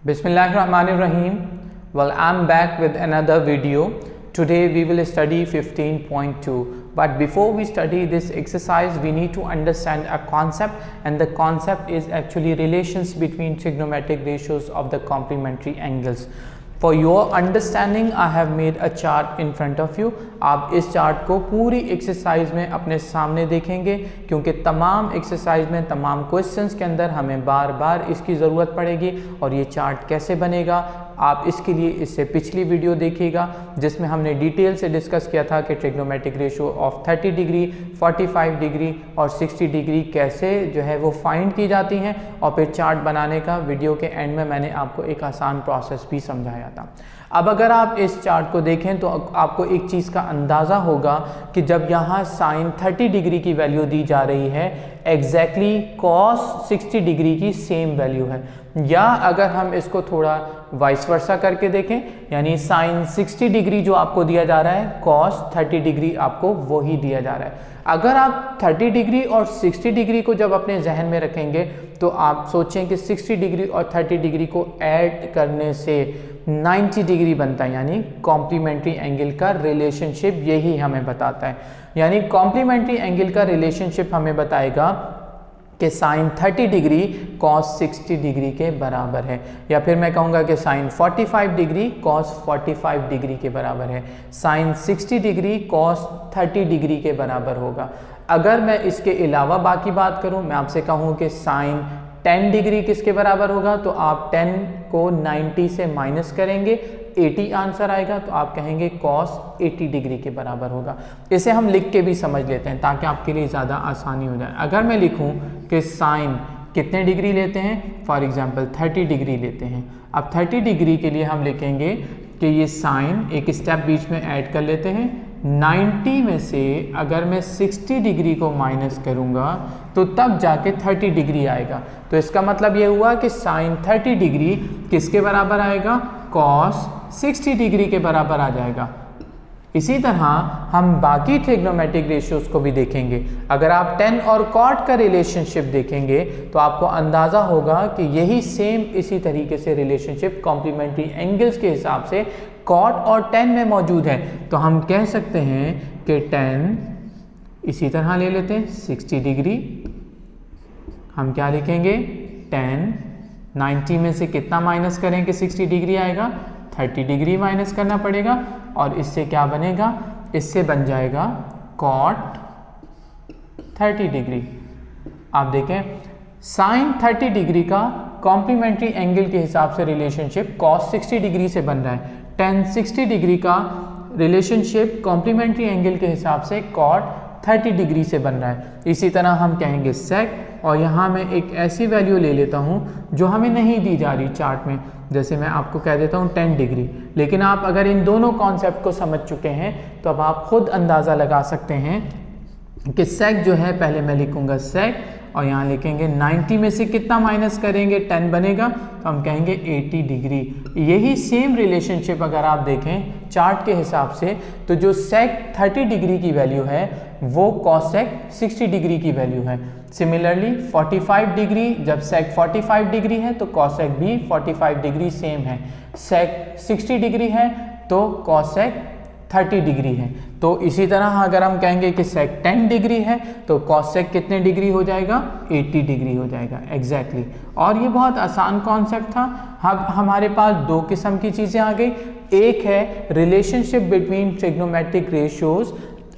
Bismillahirrahmanirrahim. Well, I'm back with another video. Today we will study 15.2. But before we study this exercise, we need to understand a concept, and the concept is actually relations between trigonometric ratios of the complementary angles. For your understanding, I have made a chart in front of you. आप इस chart को पूरी exercise में अपने सामने देखेंगे, क्योंकि तमाम एक्सरसाइज में तमाम क्वेश्चंस के अंदर हमें बार बार इसकी ज़रूरत पड़ेगी। और ये चार्ट कैसे बनेगा, आप इसके लिए इससे पिछली वीडियो देखिएगा जिसमें हमने डिटेल से डिस्कस किया था कि trigonometric ratio of 30 degree, 45 degree और 60 डिग्री कैसे जो है वो फाइंड की जाती हैं। और फिर चार्ट बनाने का वीडियो के एंड में मैंने आपको एक आसान प्रोसेस भी समझाया था। अब अगर आप इस चार्ट को देखें तो आपको एक चीज़ का अंदाज़ा होगा कि जब यहाँ साइन 30 डिग्री की वैल्यू दी जा रही है, एग्जैक्टली कॉस 60 डिग्री की सेम वैल्यू है। या अगर हम इसको थोड़ा वाइस वर्सा करके देखें, यानी साइन 60 डिग्री जो आपको दिया जा रहा है, कॉस 30 डिग्री आपको वही दिया जा रहा है। अगर आप 30 डिग्री और 60 डिग्री को जब अपने जहन में रखेंगे तो आप सोचें कि 60 डिग्री और 30 डिग्री को ऐड करने से 90 डिग्री बनता है, यानी कॉम्प्लीमेंट्री एंगल का रिलेशनशिप यही हमें बताता है। यानी कॉम्प्लीमेंट्री एंगल का रिलेशनशिप हमें बताएगा कि साइन 30 डिग्री कॉस 60 डिग्री के बराबर है, या फिर मैं कहूँगा कि साइन 45 डिग्री कॉस 45 डिग्री के बराबर है। साइन 60 डिग्री कॉस 30 डिग्री के बराबर होगा। अगर मैं इसके अलावा बाकी बात करूँ, मैं आपसे कहूँ कि साइन 10 डिग्री किसके बराबर होगा, तो आप 10 को 90 से माइनस करेंगे, 80 आंसर आएगा, तो आप कहेंगे कॉस 80 डिग्री के बराबर होगा। इसे हम लिख के भी समझ लेते हैं ताकि आपके लिए ज़्यादा आसानी हो जाए। अगर मैं लिखूं कि साइन कितने डिग्री लेते हैं, फॉर एग्जांपल 30 डिग्री लेते हैं। अब 30 डिग्री के लिए हम लिखेंगे कि ये साइन, एक स्टेप बीच में ऐड कर लेते हैं, 90 में से अगर मैं 60 डिग्री को माइनस करूंगा तो तब जाके 30 डिग्री आएगा। तो इसका मतलब ये हुआ कि साइन 30 डिग्री किसके बराबर आएगा, कॉस 60 डिग्री के बराबर आ जाएगा। इसी तरह हम बाकी ट्रिग्नोमेट्रिक रेशियोज को भी देखेंगे। अगर आप टेन और कॉट का रिलेशनशिप देखेंगे तो आपको अंदाज़ा होगा कि यही सेम इसी तरीके से रिलेशनशिप कॉम्प्लीमेंट्री एंगल्स के हिसाब से कॉट और टेन में मौजूद है। तो हम कह सकते हैं कि 10 इसी तरह ले लेते हैं 60 डिग्री, हम क्या लिखेंगे 10, 90 में से कितना माइनस करें कि 60 डिग्री आएगा, 30 डिग्री माइनस करना पड़ेगा, और इससे क्या बनेगा, इससे बन जाएगा कॉट 30 डिग्री। आप देखें साइन 30 डिग्री का कॉम्प्लीमेंट्री एंगल के हिसाब से रिलेशनशिप कॉस 60 डिग्री से बन रहा है। टेन 60 डिग्री का रिलेशनशिप कॉम्प्लीमेंट्री एंगल के हिसाब से कॉट 30 डिग्री से बन रहा है। इसी तरह हम कहेंगे सेक, और यहाँ मैं एक ऐसी वैल्यू ले लेता हूँ जो हमें नहीं दी जा रही चार्ट में, जैसे मैं आपको कह देता हूँ 10 डिग्री। लेकिन आप अगर इन दोनों कॉन्सेप्ट को समझ चुके हैं तो अब आप खुद अंदाज़ा लगा सकते हैं कि सेक जो है, पहले मैं लिखूँगा सेक और यहाँ लिखेंगे 90 में से कितना माइनस करेंगे, 10 बनेगा, तो हम कहेंगे 80 डिग्री। यही सेम रिलेशनशिप अगर आप देखें चार्ट के हिसाब से, तो जो सेक 30 डिग्री की वैल्यू है वो कॉसेक 60 डिग्री की वैल्यू है। सिमिलरली 45 डिग्री, जब सेक 45 डिग्री है तो कॉसेक भी 45 डिग्री सेम है। सेक 60 डिग्री है तो कॉसेक 30 डिग्री है। तो इसी तरह अगर हम कहेंगे कि सेक 10 डिग्री है तो कॉसेक कितने डिग्री हो जाएगा, 80 डिग्री हो जाएगा एग्जैक्टली। और ये बहुत आसान कॉन्सेप्ट था। अब हमारे पास दो किस्म की चीज़ें आ गई। एक है relationship between trigonometric ratios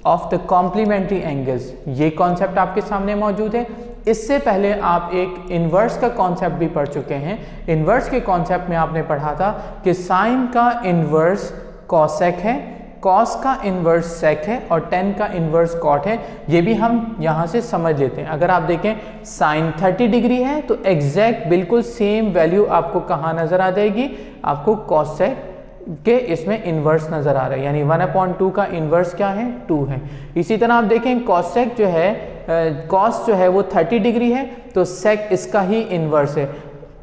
of the complementary angles, ये कॉन्सेप्ट आपके सामने मौजूद है। इससे पहले आप एक इन्वर्स का कॉन्सेप्ट भी पढ़ चुके हैं। इन्वर्स के कॉन्सेप्ट में आपने पढ़ा था कि साइन का इन्वर्स कॉसेक है, कॉस का इन्वर्स सेक है और टेन का इन्वर्स कॉट है। ये भी हम यहाँ से समझ लेते हैं। अगर आप देखें साइन 30 डिग्री है तो एग्जैक्ट बिल्कुल सेम वैल्यू आपको कहाँ नज़र आ जाएगी, आपको कॉसेक के इसमें इन्वर्स नज़र आ रहा है, यानी 1/2 का इन्वर्स क्या है, 2 है। इसी तरह आप देखें कॉसेक जो है, कॉस जो है वो 30 डिग्री है तो सेक इसका ही इन्वर्स है।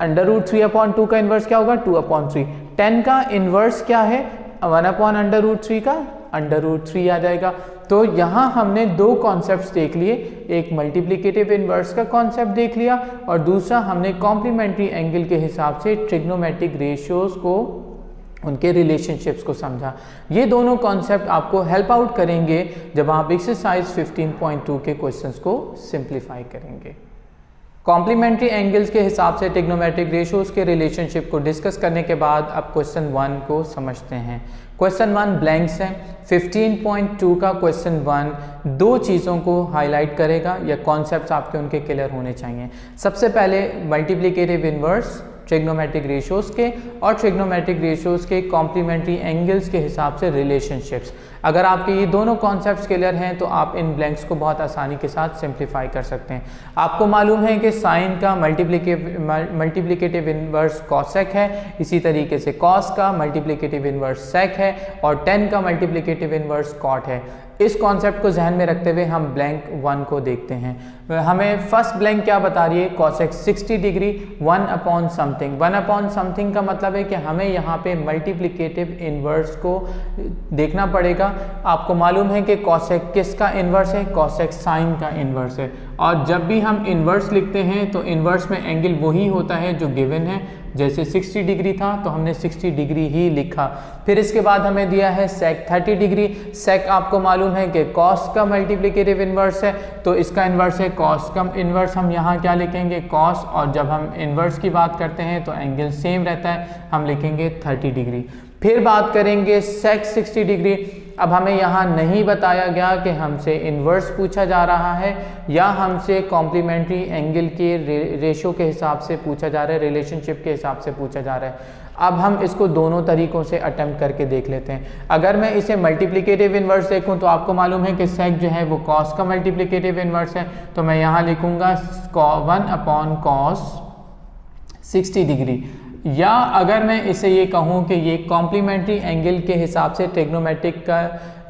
√3/2 का इन्वर्स क्या होगा, 2/3। 10 का इन्वर्स क्या है, 1/√3 का √3 आ जाएगा। तो यहाँ हमने दो कॉन्सेप्ट्स देख लिए, एक मल्टीप्लिकेटिव इन्वर्स का कॉन्सेप्ट देख लिया और दूसरा हमने कॉम्प्लीमेंट्री एंगल के हिसाब से ट्रिग्नोमेट्रिक रेशियोज को, उनके रिलेशनशिप्स को समझा। ये दोनों कॉन्सेप्ट आपको हेल्प आउट करेंगे जब आप एक्सरसाइज 15.2 के क्वेश्चंस को सिंप्लीफाई करेंगे। कॉम्प्लीमेंट्री एंगल्स के हिसाब से ट्रिग्नोमेट्रिक रेशियोज के रिलेशनशिप को डिस्कस करने के बाद अब क्वेश्चन 1 को समझते हैं। क्वेश्चन 1 ब्लैंक्स है। 15.2 का क्वेश्चन 1 दो चीज़ों को हाईलाइट करेगा या कॉन्सेप्ट्स आपके उनके क्लियर होने चाहिए। सबसे पहले मल्टीप्लिकेटिव इन्वर्स ट्रिग्नोमेट्रिक रेशियोज के और ट्रिग्नोमेट्रिक रेशियोज के कॉम्प्लीमेंट्री एंगल्स के हिसाब से रिलेशनशिप्स। अगर आपके ये दोनों कॉन्सेप्ट्स क्लियर हैं तो आप इन ब्लैंक्स को बहुत आसानी के साथ सिंप्लीफाई कर सकते हैं। आपको मालूम है कि साइन का मल्टीप्लिकेटिव इन्वर्स कॉसेक है, इसी तरीके से कॉस का मल्टीप्लिकेटिव इन्वर्स सेक है और टेन का मल्टीप्लिकेटिव इन्वर्स कॉट है। इस कॉन्सेप्ट को जहन में रखते हुए हम ब्लैंक 1 को देखते हैं। हमें फर्स्ट ब्लैंक क्या बता रही है, cosec 60 degree 1 upon something. 1 upon something का मतलब है कि हमें यहाँ पे मल्टीप्लिकेटिव इन्वर्स को देखना पड़ेगा। आपको मालूम है कि कॉसेक किसका इन्वर्स है, कॉसेक साइन का इन्वर्स है। और जब भी हम इन्वर्स लिखते हैं तो इन्वर्स में एंगल वही होता है जो गिवन है। जैसे 60 डिग्री था तो हमने 60 डिग्री ही लिखा। फिर इसके बाद हमें दिया है सेक 30 डिग्री। सेक आपको मालूम है कि कॉस का मल्टीप्लिकेटिव इन्वर्स है, तो इसका इन्वर्स है कॉस का इन्वर्स। हम यहाँ क्या लिखेंगे, कॉस, और जब हम इन्वर्स की बात करते हैं तो एंगल सेम रहता है, हम लिखेंगे 30 डिग्री। फिर बात करेंगे सेक 60 डिग्री। अब हमें यहाँ नहीं बताया गया कि हमसे इन्वर्स पूछा जा रहा है या हमसे कॉम्प्लीमेंट्री एंगल के रेशो के हिसाब से पूछा जा रहा है, रिलेशनशिप के हिसाब से पूछा जा रहा है। अब हम इसको दोनों तरीकों से अटेम्प्ट करके देख लेते हैं। अगर मैं इसे मल्टीप्लिकेटिव इन्वर्स देखूं तो आपको मालूम है कि सेक जो है वो कॉस का मल्टीप्लिकेटिव इन्वर्स है, तो मैं यहाँ लिखूंगा 1 अपॉन कॉस 60 डिग्री। या अगर मैं इसे ये कहूँ कि ये कॉम्प्लीमेंट्री एंगल के हिसाब से ट्रिग्नोमेट्रिक का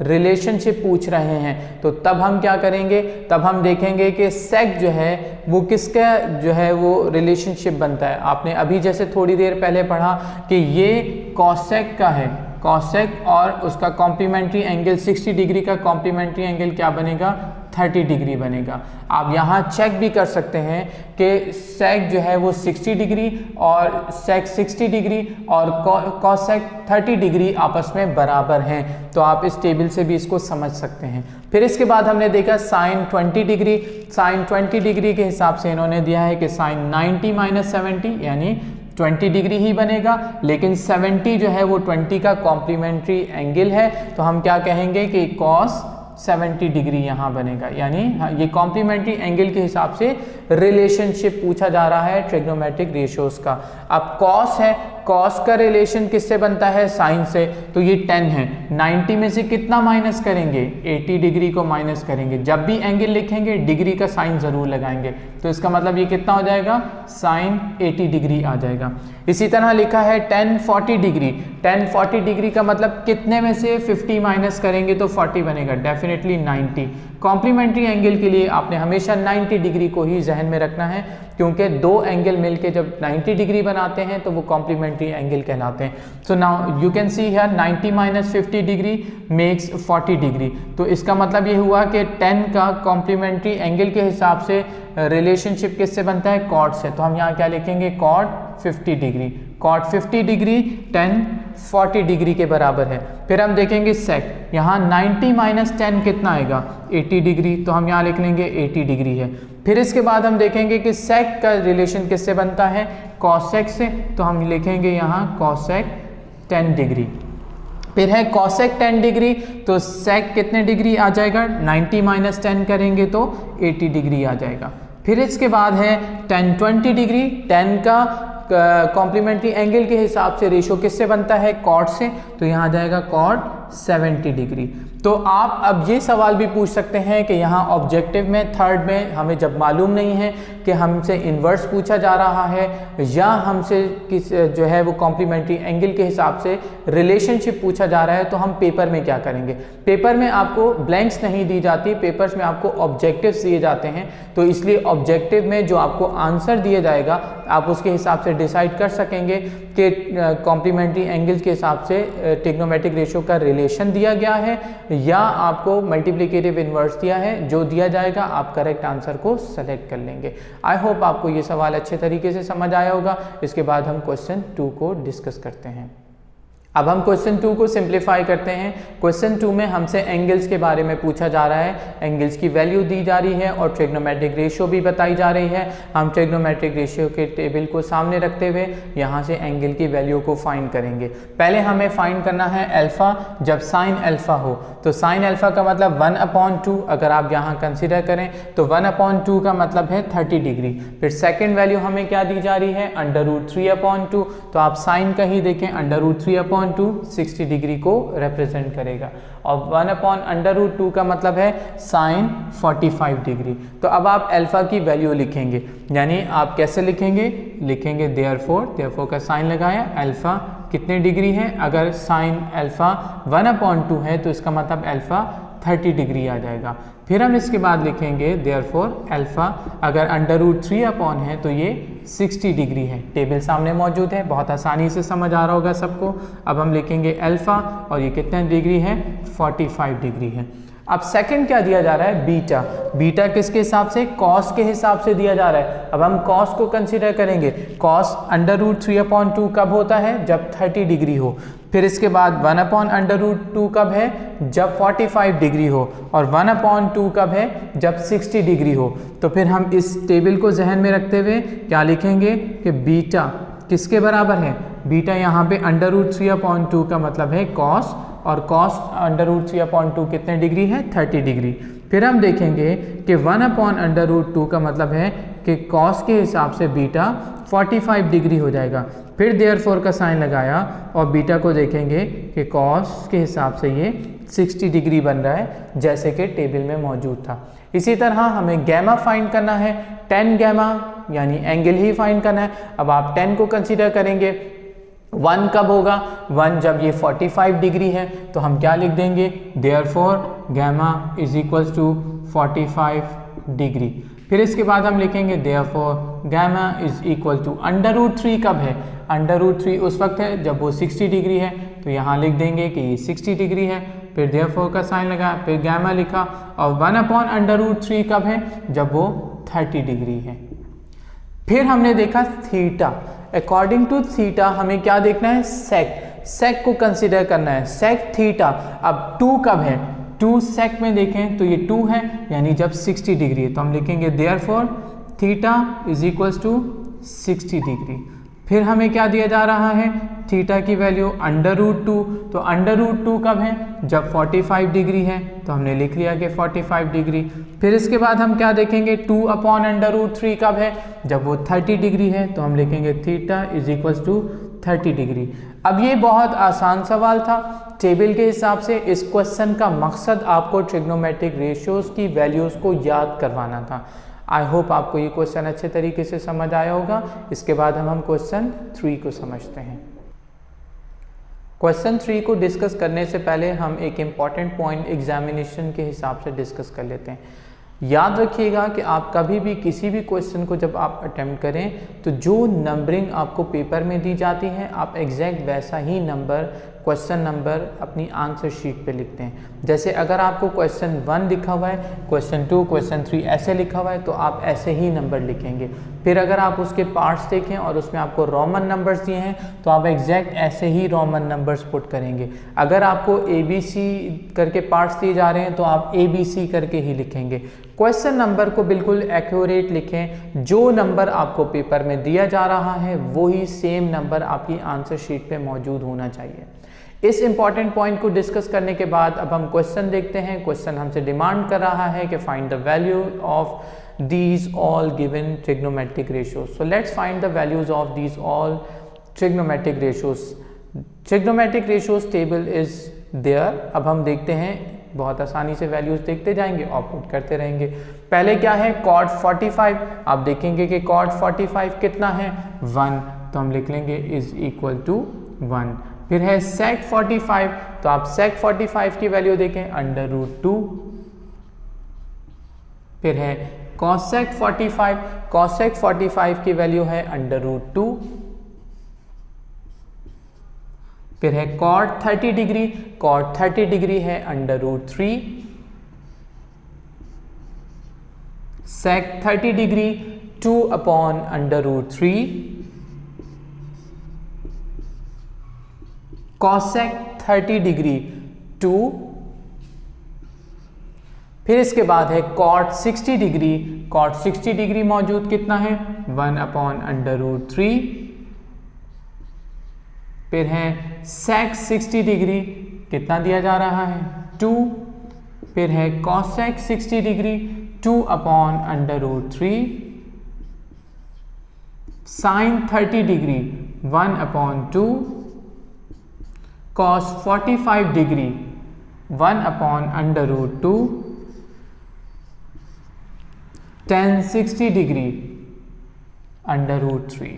रिलेशनशिप पूछ रहे हैं, तो तब हम क्या करेंगे, तब हम देखेंगे कि सेक जो है वो किसका जो है वो रिलेशनशिप बनता है। आपने अभी जैसे थोड़ी देर पहले पढ़ा कि ये कॉसेक का है, कॉसेक, और उसका कॉम्प्लीमेंट्री एंगल 60 डिग्री का कॉम्प्लीमेंट्री एंगल क्या बनेगा, 30 डिग्री बनेगा। आप यहाँ चेक भी कर सकते हैं कि सेक जो है वो 60 डिग्री और सेक 60 डिग्री और कॉसेक 30 डिग्री आपस में बराबर हैं, तो आप इस टेबल से भी इसको समझ सकते हैं। फिर इसके बाद हमने देखा साइन 20 डिग्री। साइन 20 डिग्री के हिसाब से इन्होंने दिया है कि साइन 90 माइनस 70 यानी 20 डिग्री ही बनेगा, लेकिन 70 जो है वो 20 का कॉम्प्लीमेंट्री एंगल है, तो हम क्या कहेंगे कि कॉस 70 डिग्री यहाँ बनेगा। यानी ये कॉम्प्लीमेंट्री एंगल के हिसाब से रिलेशनशिप पूछा जा रहा है ट्रिग्नोमेट्रिक रेशियोज का। अब कॉस है, कॉस का रिलेशन किससे बनता है, साइन से, तो ये 10 है। 90 में से कितना माइनस करेंगे, 80 डिग्री को माइनस करेंगे। जब भी एंगल लिखेंगे डिग्री का साइन जरूर लगाएंगे, तो इसका मतलब ये कितना हो जाएगा, साइन 80 डिग्री आ जाएगा। इसी तरह लिखा है 10 40 डिग्री। 10 40 डिग्री का मतलब कितने में से 50 माइनस करेंगे तो 40 बनेगा, डेफिनेटली 90। कॉम्प्लीमेंट्री एंगल के लिए आपने हमेशा 90 डिग्री को ही जहन में रखना है, क्योंकि दो एंगल मिलके जब 90 डिग्री बनाते हैं तो वो कॉम्प्लीमेंट्री एंगल कहलाते हैं। So now you can see here 90 minus 50 degree makes 40 degree. तो इसका मतलब ये हुआ कि 10 का कॉम्प्लीमेंट्री एंगल के हिसाब से रिलेशनशिप किससे बनता है, कॉट से। तो हम यहाँ क्या लिखेंगे, cot 50 degree. Cot 50 degree 10 40 degree के बराबर है। फिर हम देखेंगे सेक, यहाँ 90 माइनस 10 कितना आएगा, 80 डिग्री, तो हम यहाँ लिख लेंगे 80 डिग्री है। फिर इसके बाद हम देखेंगे कि सेक का रिलेशन किससे बनता है, कॉसेक से, तो हम लिखेंगे यहाँ कॉसेक 10 डिग्री। फिर है कॉसेक 10 डिग्री, तो सेक कितने डिग्री आ जाएगा, 90 माइनस 10 करेंगे तो 80 डिग्री आ जाएगा। फिर इसके बाद है 10 20 डिग्री। 10 का कॉम्प्लीमेंट्री एंगल के हिसाब से रेशो किससे बनता है, कॉट से, तो यहाँ आ जाएगा कॉट 70 डिग्री। तो आप अब ये सवाल भी पूछ सकते हैं कि यहाँ ऑब्जेक्टिव में थर्ड में हमें जब मालूम नहीं है कि हमसे इन्वर्स पूछा जा रहा है या हमसे किस जो है वो कॉम्प्लीमेंट्री एंगल के हिसाब से रिलेशनशिप पूछा जा रहा है, तो हम पेपर में क्या करेंगे। पेपर में आपको ब्लैंक्स नहीं दी जाती, पेपर्स में आपको ऑब्जेक्टिव्स दिए जाते हैं, तो इसलिए ऑब्जेक्टिव में जो आपको आंसर दिया जाएगा आप उसके हिसाब से डिसाइड कर सकेंगे कि कॉम्प्लीमेंट्री एंगल्स के हिसाब से ट्रिग्नोमेट्रिक रेशियो का रिलेशन दिया गया है या आपको मल्टीप्लिकेटिव इन्वर्स दिया है। जो दिया जाएगा आप करेक्ट आंसर को सेलेक्ट कर लेंगे। आई होप आपको ये सवाल अच्छे तरीके से समझ आया होगा। इसके बाद हम क्वेश्चन 2 को डिस्कस करते हैं। अब हम क्वेश्चन 2 को सिंप्लीफाई करते हैं। क्वेश्चन 2 में हमसे एंगल्स के बारे में पूछा जा रहा है, एंगल्स की वैल्यू दी जा रही है और ट्रिग्नोमेट्रिक रेशियो भी बताई जा रही है। हम ट्रिग्नोमेट्रिक रेशियो के टेबल को सामने रखते हुए यहाँ से एंगल की वैल्यू को फाइंड करेंगे। पहले हमें फाइंड करना है अल्फा। जब साइन अल्फा हो तो साइन अल्फा का मतलब 1/2, अगर आप यहाँ कंसिडर करें तो 1/2 का मतलब है 30 डिग्री। फिर सेकेंड वैल्यू हमें क्या दी जा रही है, √3/2। तो आप साइन का ही देखें, √3/2 60 डिग्री को रिप्रेजेंट करेगा और 1/√2 का मतलब है साइन 45 डिग्री। तो अब आप अल्फा की वैल्यू लिखेंगे, यानी आप कैसे लिखेंगे देयरफॉर का साइन लगाया, अल्फा कितने डिग्री है, अगर साइन अल्फा 1/2 है तो इसका मतलब अल्फा 30 डिग्री आ जाएगा। फिर हम इसके बाद लिखेंगे देयरफॉर अल्फा अगर √3 है तो ये 60 डिग्री है। टेबल सामने मौजूद है, बहुत आसानी से समझ आ रहा होगा सबको। अब हम लिखेंगे अल्फा और ये कितने डिग्री है, 45 डिग्री है। अब सेकंड क्या दिया जा रहा है, बीटा। बीटा किसके हिसाब से, कॉस के हिसाब से दिया जा रहा है। अब हम कॉस को कंसीडर करेंगे। कॉस √3/2 कब होता है, जब 30 डिग्री हो। फिर इसके बाद 1/√2 कब है, जब 45 डिग्री हो, और 1/2 कब है, जब 60 डिग्री हो। तो फिर हम इस टेबल को जहन में रखते हुए क्या लिखेंगे कि बीटा किसके बराबर है, बीटा यहाँ पे √3/2 का मतलब है कॉस, और कॉस √3/2 कितने डिग्री है, 30 डिग्री। फिर हम देखेंगे कि 1/√2 का मतलब है कि कॉस के हिसाब से बीटा 45 डिग्री हो जाएगा। फिर देयरफॉर का साइन लगाया और बीटा को देखेंगे कि कॉस के हिसाब से ये 60 डिग्री बन रहा है, जैसे कि टेबल में मौजूद था। इसी तरह हमें गैमा फाइंड करना है, 10 गैमा यानी एंगल ही फाइंड करना है। अब आप 10 को कंसीडर करेंगे। 1 कब होगा, 1 जब ये 45 डिग्री है, तो हम क्या लिख देंगे, therefore gamma is equals to 45 degree. फिर इसके बाद हम लिखेंगे therefore gamma is equal to √3 कब है, √3 उस वक्त है जब वो 60 डिग्री है, तो यहाँ लिख देंगे कि ये 60 डिग्री है। फिर देयरफॉर का साइन लगा, फिर गैमा लिखा, और 1/√3 कब है, जब वो 30 डिग्री है। फिर हमने देखा थीटा। अकॉर्डिंग टू थीटा हमें क्या देखना है, सेक को कंसिडर करना है, सेक थीटा। अब 2 कब है, 2 सेक में देखें तो ये 2 है, यानी जब 60 डिग्री है, तो हम लिखेंगे therefore theta is equals to 60 degree. फिर हमें क्या दिया जा रहा है, थीटा की वैल्यू √2। तो √2 कब है, जब 45 डिग्री है, तो हमने लिख लिया कि 45 डिग्री। फिर इसके बाद हम क्या देखेंगे, 2/√3 कब है, जब वो 30 डिग्री है, तो हम लिखेंगे theta is equals to 30 degree. अब ये बहुत आसान सवाल था टेबल के हिसाब से। इस क्वेश्चन का मकसद आपको ट्रिग्नोमेट्रिक रेशियोज की वैल्यूज़ को याद करवाना था। आई होप आपको ये क्वेश्चन अच्छे तरीके से समझ आया होगा। इसके बाद हम क्वेश्चन 3 को समझते हैं। क्वेश्चन 3 को डिस्कस करने से पहले हम एक इम्पॉर्टेंट पॉइंट एग्जामिनेशन के हिसाब से डिस्कस कर लेते हैं। याद रखिएगा कि आप कभी भी किसी भी क्वेश्चन को जब आप अटेम्प्ट करें तो जो नंबरिंग आपको पेपर में दी जाती है आप एग्जैक्ट वैसा ही नंबर, क्वेश्चन नंबर अपनी आंसर शीट पे लिखते हैं। जैसे अगर आपको क्वेश्चन 1 लिखा हुआ है, क्वेश्चन 2, क्वेश्चन 3 ऐसे लिखा हुआ है, तो आप ऐसे ही नंबर लिखेंगे। फिर अगर आप उसके पार्ट्स देखें और उसमें आपको रोमन नंबर्स दिए हैं, तो आप एग्जैक्ट ऐसे ही रोमन नंबर्स पुट करेंगे। अगर आपको ABC करके पार्ट्स दिए जा रहे हैं, तो आप ABC करके ही लिखेंगे। क्वेश्चन नंबर को बिल्कुल एक्यूरेट लिखें। जो नंबर आपको पेपर में दिया जा रहा है वही सेम नंबर आपकी आंसर शीट पे मौजूद होना चाहिए। इस इंपॉर्टेंट पॉइंट को डिस्कस करने के बाद अब हम क्वेश्चन देखते हैं। क्वेश्चन हमसे डिमांड कर रहा है कि find the value of these all given trigonometric ratios. So let's find the values of these all trigonometric ratios. Trigonometric ratios table is there. अब हम देखते हैं, बहुत आसानी से वैल्यूज देखते जाएंगे और पुट करते रहेंगे। पहले क्या है, cot 45। आप देखेंगे कि cot 45 कितना है, 1, तो हम लिख लेंगे इज इक्वल टू 1। फिर है sec 45, तो आप sec 45 की वैल्यू देखें √2। फिर है cosec 45, cosec 45 की वैल्यू है √2। फिर है cot 30 डिग्री, cot 30 डिग्री है √3, sec 30 डिग्री 2/√3, cosec 30 डिग्री 2, फिर इसके बाद है cot 60 डिग्री, cot 60 डिग्री मौजूद कितना है 1/√3, फिर है sec 60 डिग्री कितना दिया जा रहा है 2, फिर है cosec 60 degree 2/√3, sin 30 degree 1/2, cos 45 degree 1/√2, tan 60 degree √3।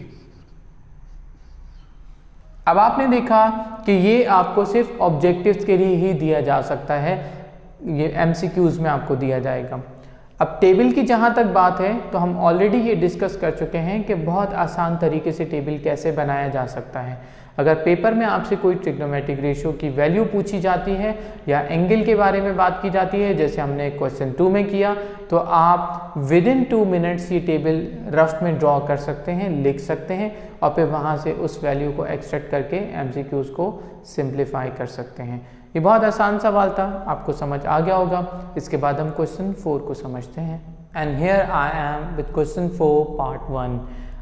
अब आपने देखा कि ये आपको सिर्फ ऑब्जेक्टिव्स के लिए ही दिया जा सकता है, ये एमसीक्यूज में आपको दिया जाएगा। अब टेबल की जहाँ तक बात है तो हम ऑलरेडी ये डिस्कस कर चुके हैं कि बहुत आसान तरीके से टेबल कैसे बनाया जा सकता है। अगर पेपर में आपसे कोई ट्रिग्नोमेट्रिक रेशियो की वैल्यू पूछी जाती है या एंगल के बारे में बात की जाती है, जैसे हमने क्वेश्चन 2 में किया, तो आप विद इन 2 मिनट्स ये टेबल रफ में ड्रॉ कर सकते हैं, लिख सकते हैं और फिर वहाँ से उस वैल्यू को एक्सट्रैक्ट करके एमसीक्यूज को सिंप्लीफाई कर सकते हैं। ये बहुत आसान सवाल था, आपको समझ आ गया होगा। इसके बाद हम क्वेश्चन 4 को समझते हैं। And here I am with question 4 part 1।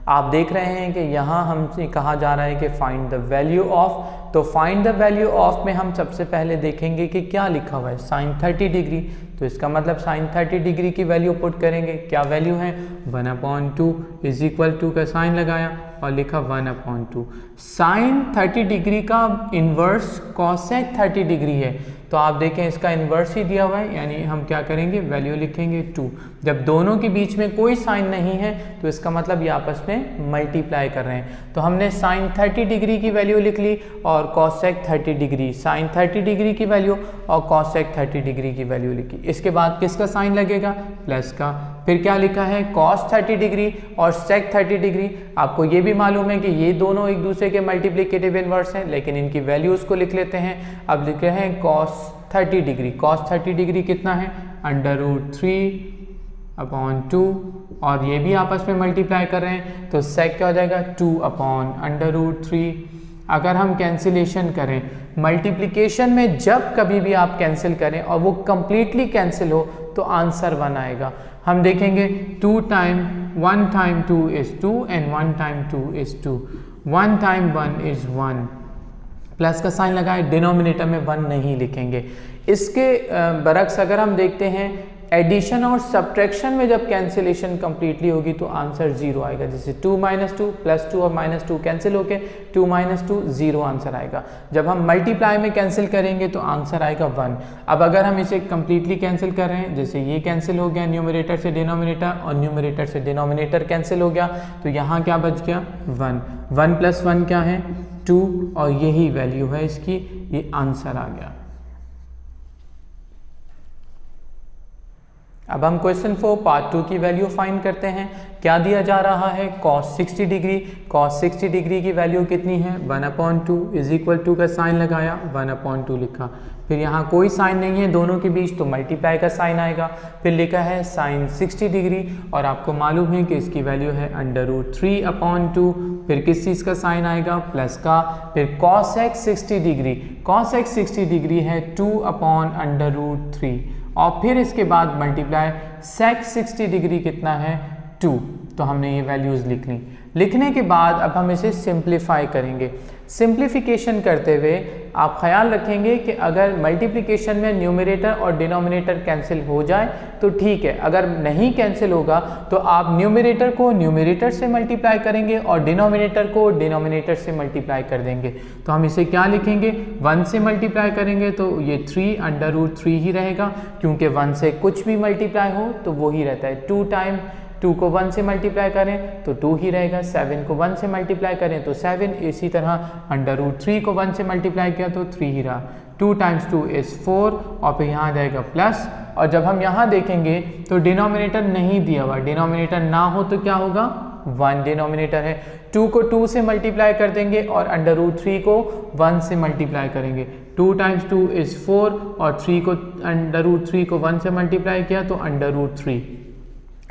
आप देख रहे हैं कि यहाँ हमसे कहा जा रहा है कि फाइंड द वैल्यू ऑफ, तो फाइंड द वैल्यू ऑफ में हम सबसे पहले देखेंगे कि क्या लिखा हुआ है sin 30 डिग्री, तो इसका मतलब sin 30 डिग्री की वैल्यू पुट करेंगे। क्या वैल्यू है 1/2 इज इक्वल टू का साइन लगाया और लिखा 1/2। sin 30 डिग्री का इन्वर्स cosec 30 डिग्री है, तो आप देखें इसका इन्वर्स ही दिया हुआ है, यानी हम क्या करेंगे वैल्यू लिखेंगे 2। जब दोनों के बीच में कोई साइन नहीं है तो इसका मतलब ये आपस में मल्टीप्लाई कर रहे हैं। तो हमने sin 30 डिग्री की वैल्यू लिख ली और cosec 30 डिग्री, sin 30 डिग्री की वैल्यू और cosec 30 डिग्री की वैल्यू लिखी। इसके बाद किसका साइन लगेगा प्लस का, फिर क्या लिखा है cos 30 डिग्री और sec 30 डिग्री। आपको ये भी मालूम है कि ये दोनों एक दूसरे के मल्टीप्लिकेटिव इनवर्स हैं, लेकिन इनकी वैल्यूज को लिख लेते हैं। अब लिख रहे हैं cos 30 डिग्री, cos 30 डिग्री कितना है √3/2 और ये भी आपस में मल्टीप्लाई कर रहे हैं, तो sec क्या हो जाएगा 2/√3। अगर हम कैंसिलेशन करें, मल्टीप्लिकेशन में जब कभी भी आप कैंसिल करें और वो कंप्लीटली कैंसिल हो तो आंसर 1 आएगा। हम देखेंगे 1 time 2 is 2 and 1 time 2 is 2, 1 time 1 is 1। Plus का साइन लगाए, डिनोमिनेटर में 1 नहीं लिखेंगे। इसके बरक्स अगर हम देखते हैं एडिशन और सब्ट्रैक्शन में जब कैंसिलेशन कंप्लीटली होगी तो आंसर 0 आएगा। जैसे 2 - 2 +2 और -2 कैंसिल होके 2 - 2 0 आंसर आएगा। जब हम मल्टीप्लाई में कैंसिल करेंगे तो आंसर आएगा 1। अब अगर हम इसे कंप्लीटली कैंसिल कर रहे हैं, जैसे ये कैंसिल हो गया न्यूमरेटर से डिनोमिनेटर और न्यूमरेटर से डिनोमिनेटर कैंसिल हो गया, तो यहाँ क्या बच गया 1। 1 + 1 क्या है 2 और यही वैल्यू है इसकी, ये आंसर आ गया। अब हम क्वेश्चन 4 पार्ट 2 की वैल्यू फाइंड करते हैं। क्या दिया जा रहा है cos 60 डिग्री, cos 60 डिग्री की वैल्यू कितनी है 1/2 इज इक्वल टू का साइन लगाया 1/2 लिखा, फिर यहाँ कोई साइन नहीं है दोनों के बीच तो मल्टीप्लाई का साइन आएगा, फिर लिखा है sin 60 डिग्री और आपको मालूम है कि इसकी वैल्यू है √3/2, फिर किस चीज़ का साइन आएगा प्लस का, फिर cosec 60 डिग्री, cosec 60 डिग्री है 2/√3 और फिर इसके बाद मल्टीप्लाई sec 60 डिग्री कितना है 2। तो हमने ये वैल्यूज़ लिख ली। लिखने के बाद अब हम इसे सिंप्लीफाई करेंगे। सिंप्लीफिकेशन करते हुए आप ख्याल रखेंगे कि अगर मल्टीप्लिकेशन में न्यूमरेटर और डिनोमिनेटर कैंसिल हो जाए तो ठीक है, अगर नहीं कैंसिल होगा तो आप न्यूमरेटर को न्यूमरेटर से मल्टीप्लाई करेंगे और डिनोमिनेटर को डिनोमिनेटर से मल्टीप्लाई कर देंगे। तो हम इसे क्या लिखेंगे 1 से मल्टीप्लाई करेंगे तो ये 3/√3 ही रहेगा, क्योंकि 1 से कुछ भी मल्टीप्लाई हो तो वो ही रहता है। 2 टाइम 2 को 1 से मल्टीप्लाई करें तो 2 ही रहेगा, 7 को 1 से मल्टीप्लाई करें तो 7, इसी तरह √3 को 1 से मल्टीप्लाई किया तो 3 ही रहा। 2 × 2 = 4 और फिर यहाँ जाएगा प्लस, और जब हम यहाँ देखेंगे तो डिनोमिनेटर नहीं दिया हुआ, डिनोमिनेटर ना हो तो क्या होगा 1 डिनोमिनेटर है। 2 को 2 से मल्टीप्लाई कर देंगे और √3 को 1 से मल्टीप्लाई करेंगे। 2 टाइम्स 2 इज़ 4 और 3 को √3 को 1 से मल्टीप्लाई किया तो √3।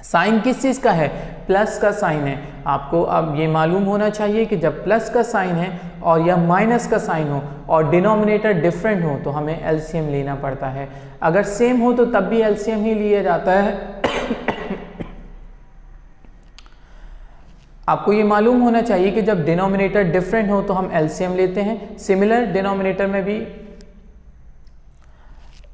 साइन किस चीज़ का है? प्लस का साइन है। आपको अब ये मालूम होना चाहिए कि जब प्लस का साइन है और या माइनस का साइन हो और डिनोमिनेटर डिफरेंट हो तो हमें एलसीएम लेना पड़ता है। अगर सेम हो तो तब भी एलसीएम ही लिया जाता है। आपको ये मालूम होना चाहिए कि जब डिनोमिनेटर डिफरेंट हो तो हम एलसीएम लेते हैं। सिमिलर डिनोमिनेटर में भी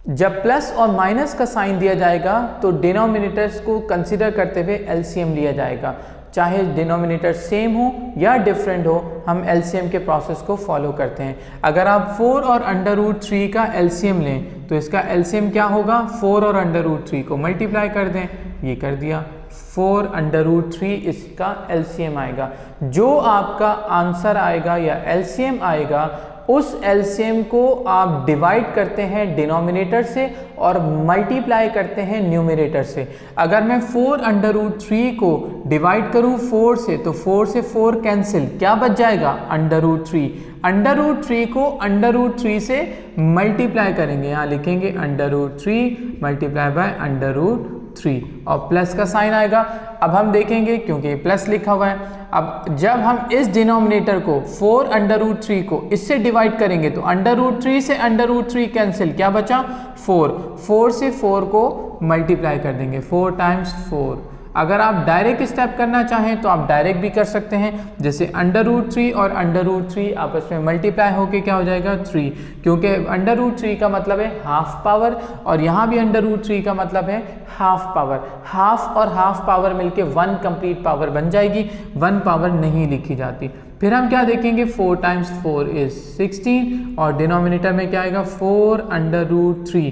जब प्लस और माइनस का साइन दिया जाएगा तो डिनोमिनेटर्स को कंसीडर करते हुए एलसीएम लिया जाएगा। चाहे डिनोमिनेटर सेम हो या डिफरेंट हो, हम एलसीएम के प्रोसेस को फॉलो करते हैं। अगर आप 4 और √3 का एलसीएम लें तो इसका एलसीएम क्या होगा? 4 और √3 को मल्टीप्लाई कर दें, ये कर दिया, 4 √3 इसका एलसीएम आएगा। जो आपका आंसर आएगा या एलसीएम आएगा उस एलसीएम को आप डिवाइड करते हैं डिनोमिनेटर से और मल्टीप्लाई करते हैं न्यूमरेटर से। अगर मैं 4 √3 को डिवाइड करूं 4 से तो 4 से 4 कैंसिल, क्या बच जाएगा? √3। √3 को √3 से मल्टीप्लाई करेंगे, यहाँ लिखेंगे √3 मल्टीप्लाई बाय √3 और प्लस का साइन आएगा। अब हम देखेंगे क्योंकि प्लस लिखा हुआ है, अब जब हम इस डिनोमिनेटर को 4 √3 को इससे डिवाइड करेंगे तो √3 से √3 कैंसिल, क्या बचा? 4 से 4 को मल्टीप्लाई कर देंगे, 4 टाइम्स 4। अगर आप डायरेक्ट स्टेप करना चाहें तो आप डायरेक्ट भी कर सकते हैं, जैसे √3 और √3 आपस में मल्टीप्लाई होके क्या हो जाएगा? 3, क्योंकि √3 का मतलब है हाफ पावर और यहाँ भी √3 का मतलब है हाफ पावर। हाफ और हाफ पावर मिलके 1 कंप्लीट पावर बन जाएगी, 1 पावर नहीं लिखी जाती। फिर हम क्या देखेंगे? 4 टाइम्स 4 इज़ 16 और डिनोमिनेटर में क्या आएगा? 4 √3।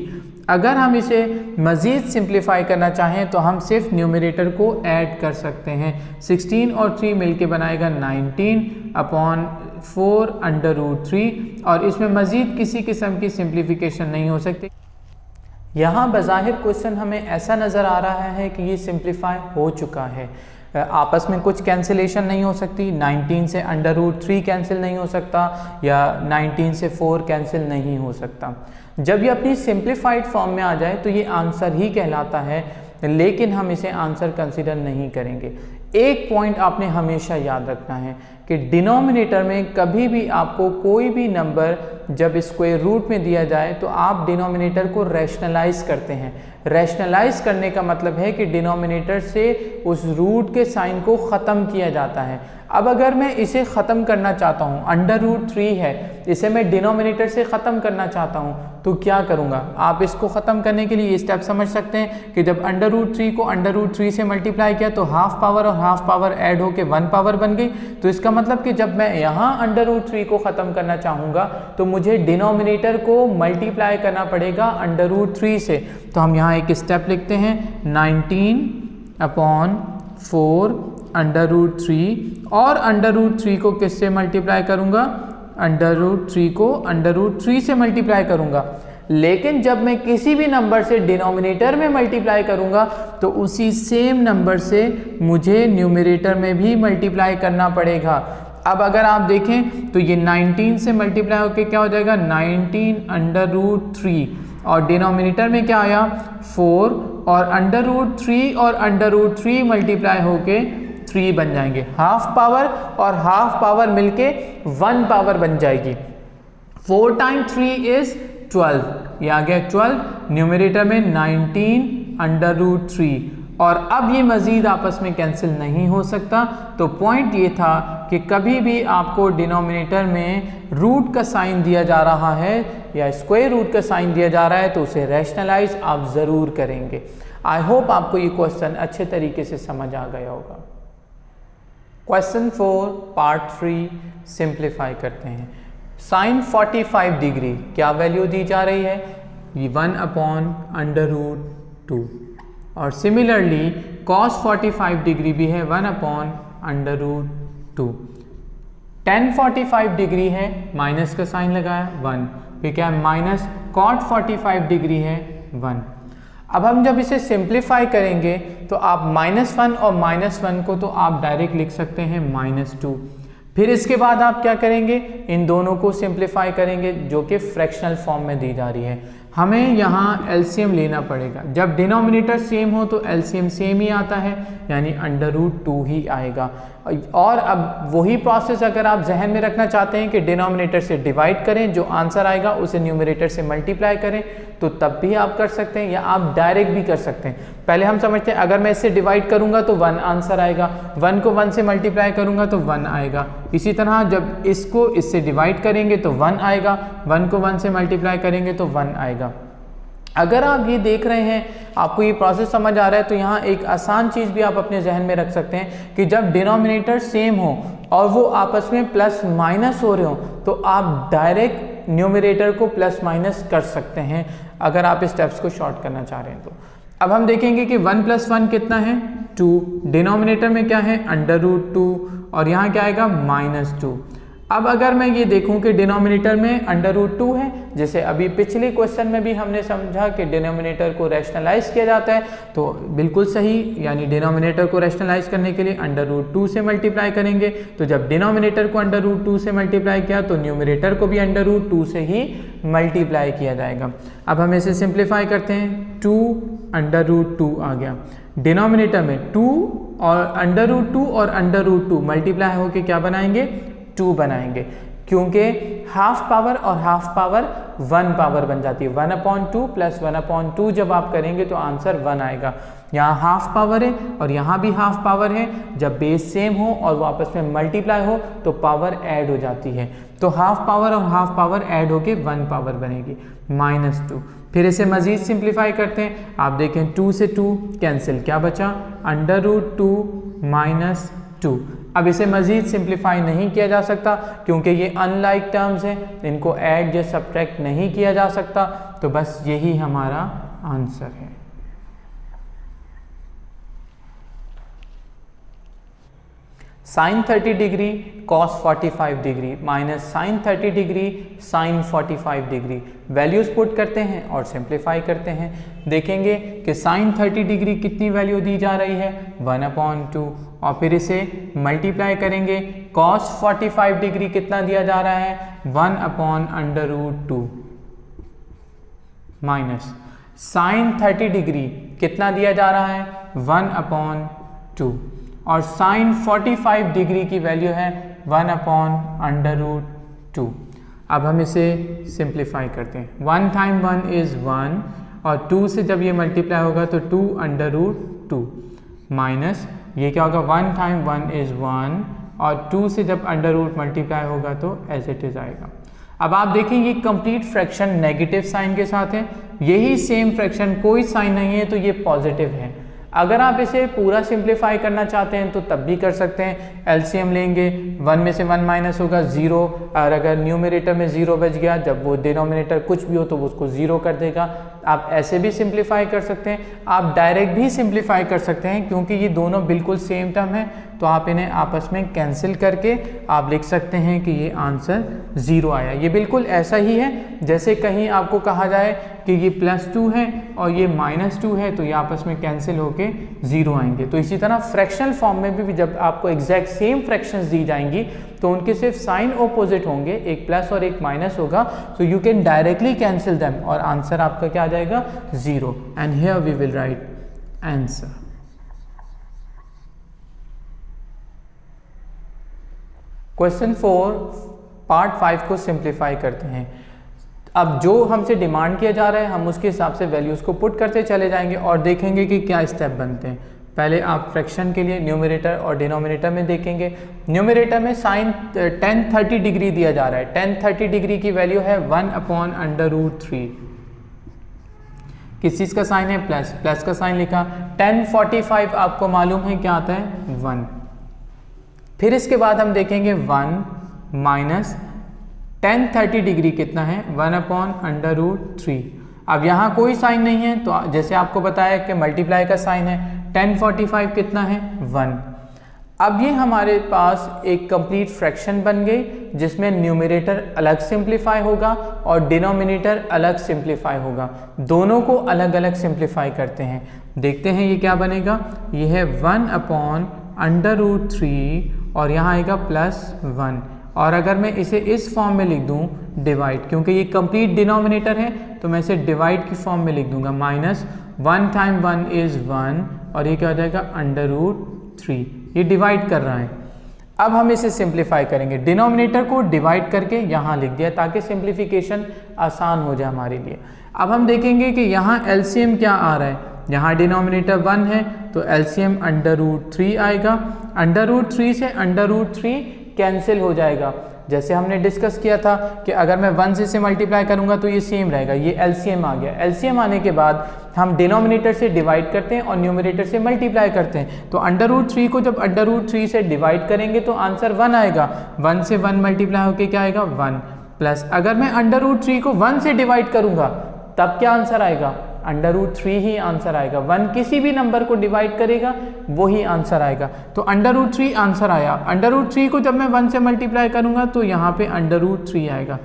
अगर हम इसे मज़ीद सिंप्लीफाई करना चाहें तो हम सिर्फ न्यूमरेटर को ऐड कर सकते हैं। 16 और 3 मिलके बनाएगा 19/4 √3 और इसमें मज़ीद किसी किस्म की सिंप्लीफिकेशन नहीं हो सकती। यहाँ बज़ाहिर क्वेश्चन हमें ऐसा नज़र आ रहा है कि ये सिंप्लीफाई हो चुका है, आपस में कुछ कैंसिलेशन नहीं हो सकती। 19 से √3 कैंसिल नहीं हो सकता या 19 से 4 कैंसिल नहीं हो सकता। जब ये अपनी सिंप्लीफाइड फॉर्म में आ जाए तो ये आंसर ही कहलाता है, लेकिन हम इसे आंसर कंसीडर नहीं करेंगे। एक पॉइंट आपने हमेशा याद रखना है कि डिनोमिनेटर में कभी भी आपको कोई भी नंबर जब स्क्वायर रूट में दिया जाए तो आप डिनोमिनेटर को रैशनलाइज करते हैं। रैशनलाइज करने का मतलब है कि डिनोमिनेटर से उस रूट के साइन को ख़त्म किया जाता है। अब अगर मैं इसे ख़त्म करना चाहता हूँ, √3 है, इसे मैं डिनोमिनेटर से ख़त्म करना चाहता हूँ तो क्या करूँगा? आप इसको ख़त्म करने के लिए ये स्टेप समझ सकते हैं कि जब √3 को √3 से मल्टीप्लाई किया तो हाफ पावर और हाफ पावर ऐड होके 1 पावर बन गई। तो इसका मतलब कि जब मैं यहाँ √3 को ख़त्म करना चाहूँगा तो मुझे डिनोमिनेटर को मल्टीप्लाई करना पड़ेगा √3 से। तो हम यहाँ एक स्टेप लिखते हैं, 19/4 √3 और √3 को किससे मल्टीप्लाई करूँगा? √3 को √3 से मल्टीप्लाई करूँगा। लेकिन जब मैं किसी भी नंबर से डिनोमिनेटर में मल्टीप्लाई करूँगा तो उसी सेम नंबर से मुझे न्यूमरेटर में भी मल्टीप्लाई करना पड़ेगा। अब अगर आप देखें तो ये 19 से मल्टीप्लाई होकर क्या हो जाएगा? 19 √3 और डिनोमिनेटर में क्या आया? 4 और √3 और √3 मल्टीप्लाई होके 3 बन जाएंगे। हाफ पावर और हाफ पावर मिलके 1 पावर बन जाएगी। 4 टाइम्स 3 इज 12, ये आ गया 12। न्यूमरेटर में 19 √3 और अब ये मज़ीद आपस में कैंसिल नहीं हो सकता। तो पॉइंट ये था कि कभी भी आपको डिनोमिनेटर में रूट का साइन दिया जा रहा है या स्क्वायर रूट का साइन दिया जा रहा है तो उसे रैशनलाइज आप ज़रूर करेंगे। आई होप आपको ये क्वेश्चन अच्छे तरीके से समझ आ गया होगा। क्वेश्चन 4 पार्ट 3 सिंप्लीफाई करते हैं। साइन 45 डिग्री क्या वैल्यू दी जा रही है? ये 1/√2 और सिमिलरली cos 45 डिग्री भी है 1/√2। tan 45 डिग्री है, माइनस का साइन लगाया 1, फिर क्या है? माइनस cot 45 डिग्री है 1। अब हम जब इसे सिंप्लीफाई करेंगे तो आप -1 और -1 को तो आप डायरेक्ट लिख सकते हैं -2। फिर इसके बाद आप क्या करेंगे, इन दोनों को सिंप्लीफाई करेंगे जो कि फ्रैक्शनल फॉर्म में दी जा रही है। हमें यहाँ एलसीएम लेना पड़ेगा। जब डिनोमिनेटर सेम हो तो एलसीएम सेम ही आता है, यानी √2 ही आएगा। और अब वही प्रोसेस अगर आप जहन में रखना चाहते हैं कि डिनोमिनेटर से डिवाइड करें, जो आंसर आएगा उसे न्यूमरेटर से मल्टीप्लाई करें, तो तब भी आप कर सकते हैं, या आप डायरेक्ट भी कर सकते हैं। पहले हम समझते हैं, अगर मैं इससे डिवाइड करूंगा तो 1 आंसर आएगा, 1 को 1 से मल्टीप्लाई करूंगा तो 1 आएगा। इसी तरह जब इसको इससे डिवाइड करेंगे तो 1 आएगा, 1 को 1 से मल्टीप्लाई करेंगे तो 1 आएगा। अगर आप ये देख रहे हैं, आपको ये प्रोसेस समझ आ रहा है, तो यहाँ एक आसान चीज़ भी आप अपने जहन में रख सकते हैं कि जब डिनोमिनेटर सेम हो और वो आपस में प्लस माइनस हो रहे हो, तो आप डायरेक्ट न्यूमरेटर को प्लस माइनस कर सकते हैं अगर आप स्टेप्स को शॉर्ट करना चाह रहे हैं तो। अब हम देखेंगे कि 1 + 1 कितना है, 2। डिनोमिनेटर में क्या है, √2, और यहाँ क्या आएगा, -2। अब अगर मैं ये देखूं कि डिनोमिनेटर में √2 है, जैसे अभी पिछले क्वेश्चन में भी हमने समझा कि डिनोमिनेटर को रैशनलाइज किया जाता है, तो बिल्कुल सही, यानी डिनोमिनेटर को रैशनलाइज करने के लिए √2 से मल्टीप्लाई करेंगे। तो जब डिनोमिनेटर को √2 से मल्टीप्लाई किया तो न्यूमरेटर को भी √2 से ही मल्टीप्लाई किया जाएगा। अब हम इसे सिंप्लीफाई करते हैं, 2 आ गया। डिनोमिनेटर में 2 और √2 और √2 मल्टीप्लाई होकर क्या बनाएंगे, 2 बनाएंगे, क्योंकि हाफ पावर और हाफ पावर 1 पावर बन जाती है। 1/2 + 1/2 जब आप करेंगे तो आंसर 1 आएगा। यहाँ हाफ पावर है और यहाँ भी हाफ पावर है। जब बेस सेम हो और वो आपस में मल्टीप्लाई हो तो पावर ऐड हो जाती है, तो हाफ पावर और हाफ पावर ऐड होके 1 पावर बनेगी, -2। फिर इसे मज़ीद सिंप्लीफाई करते हैं, आप देखें 2 से 2 कैंसिल, क्या बचा, √2 - 2। अब इसे मज़ीद सिंप्लीफाई नहीं किया जा सकता क्योंकि ये अनलाइक टर्म्स हैं, इनको ऐड या सब्ट्रैक्ट नहीं किया जा सकता, तो बस यही हमारा आंसर है। sin 30 degree cos 45 degree minus sin 30 degree sin 45 degree, values put करते हैं और सिंप्लीफाई करते हैं। देखेंगे कि sin 30 डिग्री कितनी वैल्यू दी जा रही है, 1/2, और फिर इसे मल्टीप्लाई करेंगे। cos 45 डिग्री कितना दिया जा रहा है, 1/√2, माइनस sin 30 डिग्री कितना दिया जा रहा है, 1/2, और sin 45 डिग्री की वैल्यू है 1/√2। अब हम इसे सिंप्लीफाई करते हैं, 1 × 1 = 1, और 2 से जब ये मल्टीप्लाई होगा तो 2/√2, माइनस ये क्या होगा, 1 × 1 = 1, और 2 से जब √ मल्टीप्लाई होगा तो एज इट इज़ आएगा। अब आप देखें ये कंप्लीट फ्रैक्शन नेगेटिव साइन के साथ है, यही सेम फ्रैक्शन कोई साइन नहीं है तो ये पॉजिटिव है। अगर आप इसे पूरा सिंप्लीफाई करना चाहते हैं तो तब भी कर सकते हैं, एलसीएम लेंगे, 1 में से 1 माइनस होगा 0, और अगर न्यूमरेटर में 0 बच गया, जब वो डिनोमिनेटर कुछ भी हो तो वो उसको 0 कर देगा। आप ऐसे भी सिंप्लीफाई कर सकते हैं, आप डायरेक्ट भी सिंप्लीफाई कर सकते हैं, क्योंकि ये दोनों बिल्कुल सेम टर्म है, तो आप इन्हें आपस में कैंसिल करके आप लिख सकते हैं कि ये आंसर 0 आया। ये बिल्कुल ऐसा ही है जैसे कहीं आपको कहा जाए कि ये +2 है और ये -2 है, तो ये आपस में कैंसिल होके 0 आएंगे। तो इसी तरह फ्रैक्शनल फॉर्म में भी जब आपको एग्जैक्ट सेम फ्रैक्शंस दी जाएंगी तो उनके सिर्फ साइन ऑपोजिट होंगे, एक प्लस और एक माइनस होगा, so you can directly cancel them और आंसर आपका क्या आ जाएगा, 0। And here we will write answer. Question 4 part 5 को सिंप्लीफाई करते हैं। अब जो हमसे डिमांड किया जा रहा है हम उसके हिसाब से वैल्यूज़ को पुट करते चले जाएंगे और देखेंगे कि क्या स्टेप बनते हैं। पहले आप फ्रैक्शन के लिए न्यूमरेटर और डिनोमिनेटर में देखेंगे। न्यूमरेटर में साइन tan 30 डिग्री दिया जा रहा है, tan 30 डिग्री की वैल्यू है 1/√3। किस चीज़ का साइन है, प्लस का साइन लिखा। tan 45 आपको मालूम है क्या आता है, 1। फिर इसके बाद हम देखेंगे 1 माइनस tan 30 डिग्री कितना है, 1/√3। अब यहाँ कोई साइन नहीं है तो जैसे आपको बताया कि मल्टीप्लाई का साइन है, tan 45 कितना है, 1। अब ये हमारे पास एक कंप्लीट फ्रैक्शन बन गई जिसमें न्यूमरेटर अलग सिंप्लीफाई होगा और डिनोमिनेटर अलग सिंप्लीफाई होगा। दोनों को अलग अलग सिंप्लीफाई करते हैं। देखते हैं ये क्या बनेगा। ये है 1/√3 और यहाँ आएगा +1। और अगर मैं इसे इस फॉर्म में लिख दूँ डिवाइड, क्योंकि ये कंप्लीट डिनोमिनेटर है तो मैं इसे डिवाइड की फॉर्म में लिख दूंगा। -1 × 1 = 1 और ये क्या हो जाएगा √3। ये डिवाइड कर रहा है। अब हम इसे सिंप्लीफाई करेंगे। डिनोमिनेटर को डिवाइड करके यहाँ लिख दिया ताकि सिंप्लीफिकेशन आसान हो जाए हमारे लिए। अब हम देखेंगे कि यहाँ एलसीएम क्या आ रहा है। यहाँ डिनोमिनेटर 1 है तो एलसीएम √3 आएगा। √3 से √3 कैंसिल हो जाएगा। जैसे हमने डिस्कस किया था कि अगर मैं 1 से मल्टीप्लाई करूंगा तो ये सेम रहेगा। ये एलसीएम आ गया। एलसीएम आने के बाद हम डिनोमिनेटर से डिवाइड करते हैं और न्यूमरेटर से मल्टीप्लाई करते हैं। तो √3 को जब √3 से डिवाइड करेंगे तो आंसर 1 आएगा। 1 से 1 मल्टीप्लाई होके क्या आएगा 1 प्लस, अगर मैं √3 को 1 से डिवाइड करूंगा तब क्या आंसर आएगा √3 ही आंसर आएगा। 1 किसी भी नंबर को डिवाइड करेगा वही आंसर आएगा। तो √3 आंसर आया। √3 को जब मैं 1 से मल्टीप्लाई करूंगा तो यहाँ पे √3 आएगा।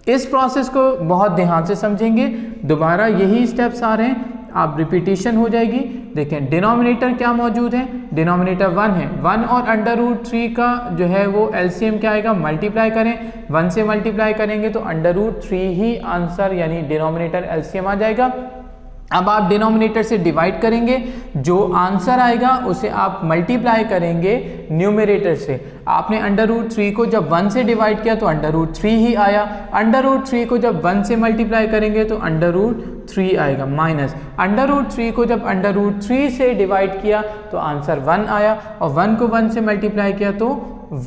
इस प्रोसेस को बहुत ध्यान से समझेंगे। दोबारा यही स्टेप्स आ रहे हैं, आप रिपीटिशन हो जाएगी। देखें डिनोमिनेटर क्या मौजूद है, डिनोमिनेटर 1 है। 1 और √3 का जो है वो एलसीएम क्या आएगा, मल्टीप्लाई करें। 1 से मल्टीप्लाई करेंगे तो √3 ही आंसर यानी डिनोमिनेटर एलसीएम आ जाएगा। अब आप डिनोमिनेटर से डिवाइड करेंगे, जो आंसर आएगा उसे आप मल्टीप्लाई करेंगे न्यूमरेटर से। आपने √3 को जब 1 से डिवाइड किया तो √3 ही आया। √3 को जब 1 से मल्टीप्लाई करेंगे तो √3 आएगा माइनस। √3 को जब √3 से डिवाइड किया तो आंसर 1 आया और 1 को 1 से मल्टीप्लाई किया तो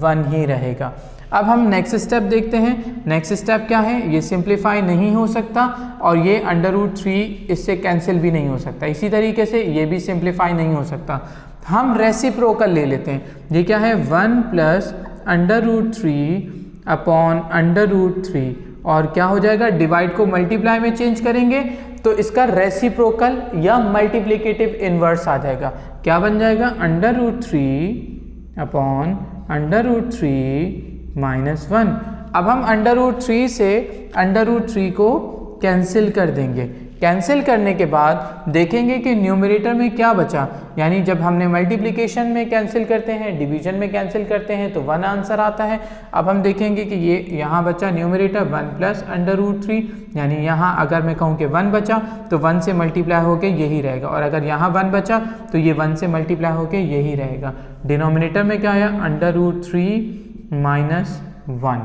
1 ही रहेगा। अब हम नेक्स्ट स्टेप देखते हैं। नेक्स्ट स्टेप क्या है, ये सिंप्लीफाई नहीं हो सकता और ये √3 इससे कैंसिल भी नहीं हो सकता। इसी तरीके से ये भी सिंप्लीफाई नहीं हो सकता। हम रेसिप्रोकल ले लेते हैं। ये क्या है 1 + √3/√3 और क्या हो जाएगा, डिवाइड को मल्टीप्लाई में चेंज करेंगे तो इसका रेसिप्रोकल या मल्टीप्लिकेटिव इन्वर्स आ जाएगा। क्या बन जाएगा √3/√3 -1। अब हम √3 से √3 को कैंसिल कर देंगे। कैंसिल करने के बाद देखेंगे कि न्यूमरेटर में क्या बचा, यानी जब हमने मल्टीप्लिकेशन में कैंसिल करते हैं, डिवीजन में कैंसिल करते हैं तो 1 आंसर आता है। अब हम देखेंगे कि ये यहाँ बचा न्यूमरेटर 1 + √3, यानी यहाँ अगर मैं कहूँ कि 1 बचा तो 1 से मल्टीप्लाई होके यही रहेगा, और अगर यहाँ 1 बचा तो ये 1 से मल्टीप्लाई होके यही रहेगा। डिनोमिनेटर में क्या आया √3 -1।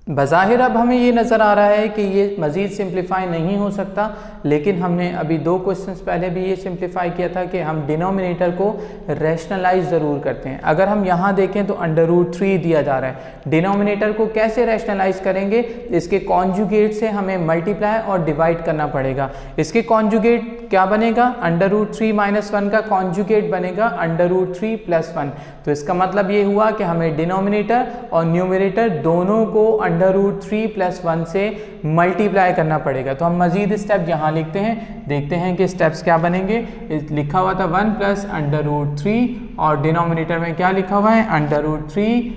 बज़ाहिर अब हमें ये नज़र आ रहा है कि ये मज़ीद सिंप्लीफाई नहीं हो सकता, लेकिन हमने अभी 2 क्वेश्चंस पहले भी ये सिंप्लीफाई किया था कि हम डिनोमिनेटर को रैशनलाइज ज़रूर करते हैं। अगर हम यहाँ देखें तो √3 दिया जा रहा है, डिनोमिनेटर को कैसे रैशनलाइज करेंगे, इसके कॉन्जुगेट से हमें मल्टीप्लाई और डिवाइड करना पड़ेगा। इसके कॉन्जुगेट क्या बनेगा, √3 - 1 का कॉन्जुगेट बनेगा √3 + 1। तो इसका मतलब ये हुआ कि हमें डिनोमिनेटर और न्यूमरेटर दोनों को √3 + 1 से मल्टीप्लाई करना पड़ेगा। तो हम मजीद स्टेप यहाँ लिखते हैं, देखते हैं कि स्टेप्स क्या बनेंगे। लिखा हुआ था 1 + √3 और डिनोमिनेटर में क्या लिखा हुआ है √3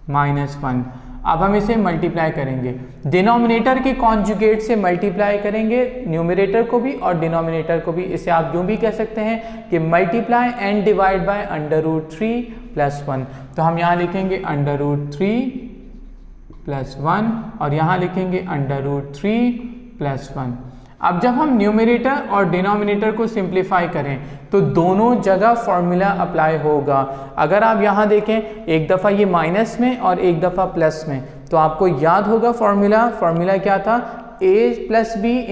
-1। अब हम इसे मल्टीप्लाई करेंगे, डिनोमिनेटर के कॉन्जुगेट से मल्टीप्लाई करेंगे न्यूमरेटर को भी और डिनोमिनेटर को भी। इसे आप यूँ भी कह सकते हैं कि मल्टीप्लाई एंड डिवाइड बाय √3 + 1। तो हम यहाँ लिखेंगे √3 + 1 और यहाँ लिखेंगे √3 + 1। अब जब हम न्यूमरेटर और डिनोमिनेटर को सिंप्लीफाई करें तो दोनों जगह फॉर्मूला अप्लाई होगा। अगर आप यहाँ देखें, एक दफ़ा ये माइनस में और एक दफ़ा प्लस में, तो आपको याद होगा फॉर्मूला क्या था, a + b ×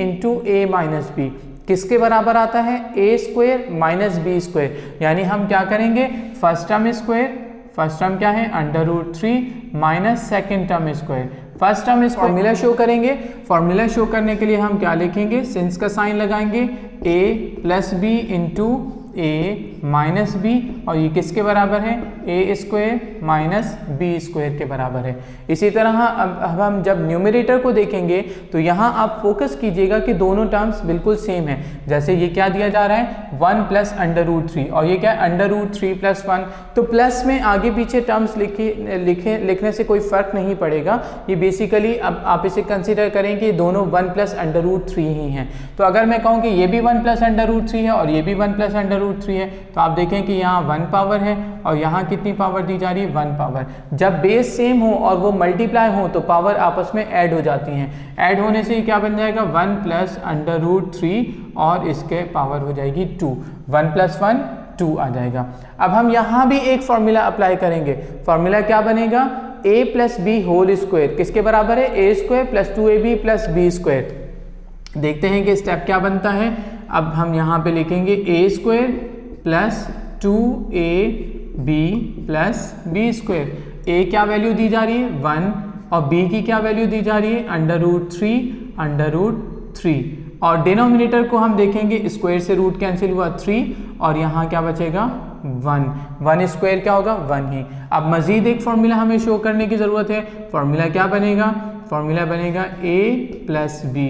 a - b किसके बराबर आता है, a² - b²। यानी हम क्या करेंगे, first term square, first term क्या है √3 - second term square. First term इस फॉर्मूला शो करेंगे। फॉर्मूला शो करने के लिए हम क्या लिखेंगे, सिंस का साइन लगाएंगे, a + b × a minus B, और ये किसके बराबर है, A square minus B square के बराबर है। इसी तरह अब हम जब न्यूमरेटर को देखेंगे तो यहाँ आप फोकस कीजिएगा कि दोनों टर्म्स बिल्कुल सेम है। जैसे ये क्या दिया जा रहा है 1 प्लस अंडर रूट 3, और ये क्या है अंडर रूट 3 प्लस 1, तो प्लस में आगे पीछे टर्म्स लिखने से कोई फर्क नहीं पड़ेगा। ये बेसिकली अब आप इसे कंसीडर करें कि दोनों 1 प्लस अंडर रूट 3 ही हैं। तो अगर मैं कहूँ कि ये भी 1 प्लस अंडर रूट 3 है और ये भी 1 प्लस अंडर रूट 3 है, तो आप देखें कि यहाँ 1 पावर है और यहाँ कितनी पावर दी जा रही है 1 पावर। जब बेस सेम हो और वो मल्टीप्लाई हो तो पावर आपस में ऐड हो जाती हैं। ऐड होने से क्या बन जाएगा 1 प्लस अंडर रूट 3 और इसके पावर हो जाएगी 2, 1 प्लस 1 2 आ जाएगा। अब हम यहाँ भी एक फॉर्मूला अप्लाई करेंगे। फॉर्मूला क्या बनेगा, a plus B whole square किसके बराबर है, A square plus 2ab plus B square. देखते हैं कि स्टेप क्या बनता है। अब हम यहाँ पे लिखेंगे A square plus 2ab plus B square. A क्या वैल्यू दी जा रही है 1 और बी की क्या वैल्यू दी जा रही है अंडर रूट 3 और डिनोमिनेटर को हम देखेंगे स्क्वायर से रूट कैंसिल हुआ 3 और यहाँ क्या बचेगा 1 स्क्वायर क्या होगा 1 ही। अब मजीद एक फॉर्मूला हमें शो करने की ज़रूरत है। फॉर्मूला क्या बनेगा, फॉर्मूला बनेगा a plus B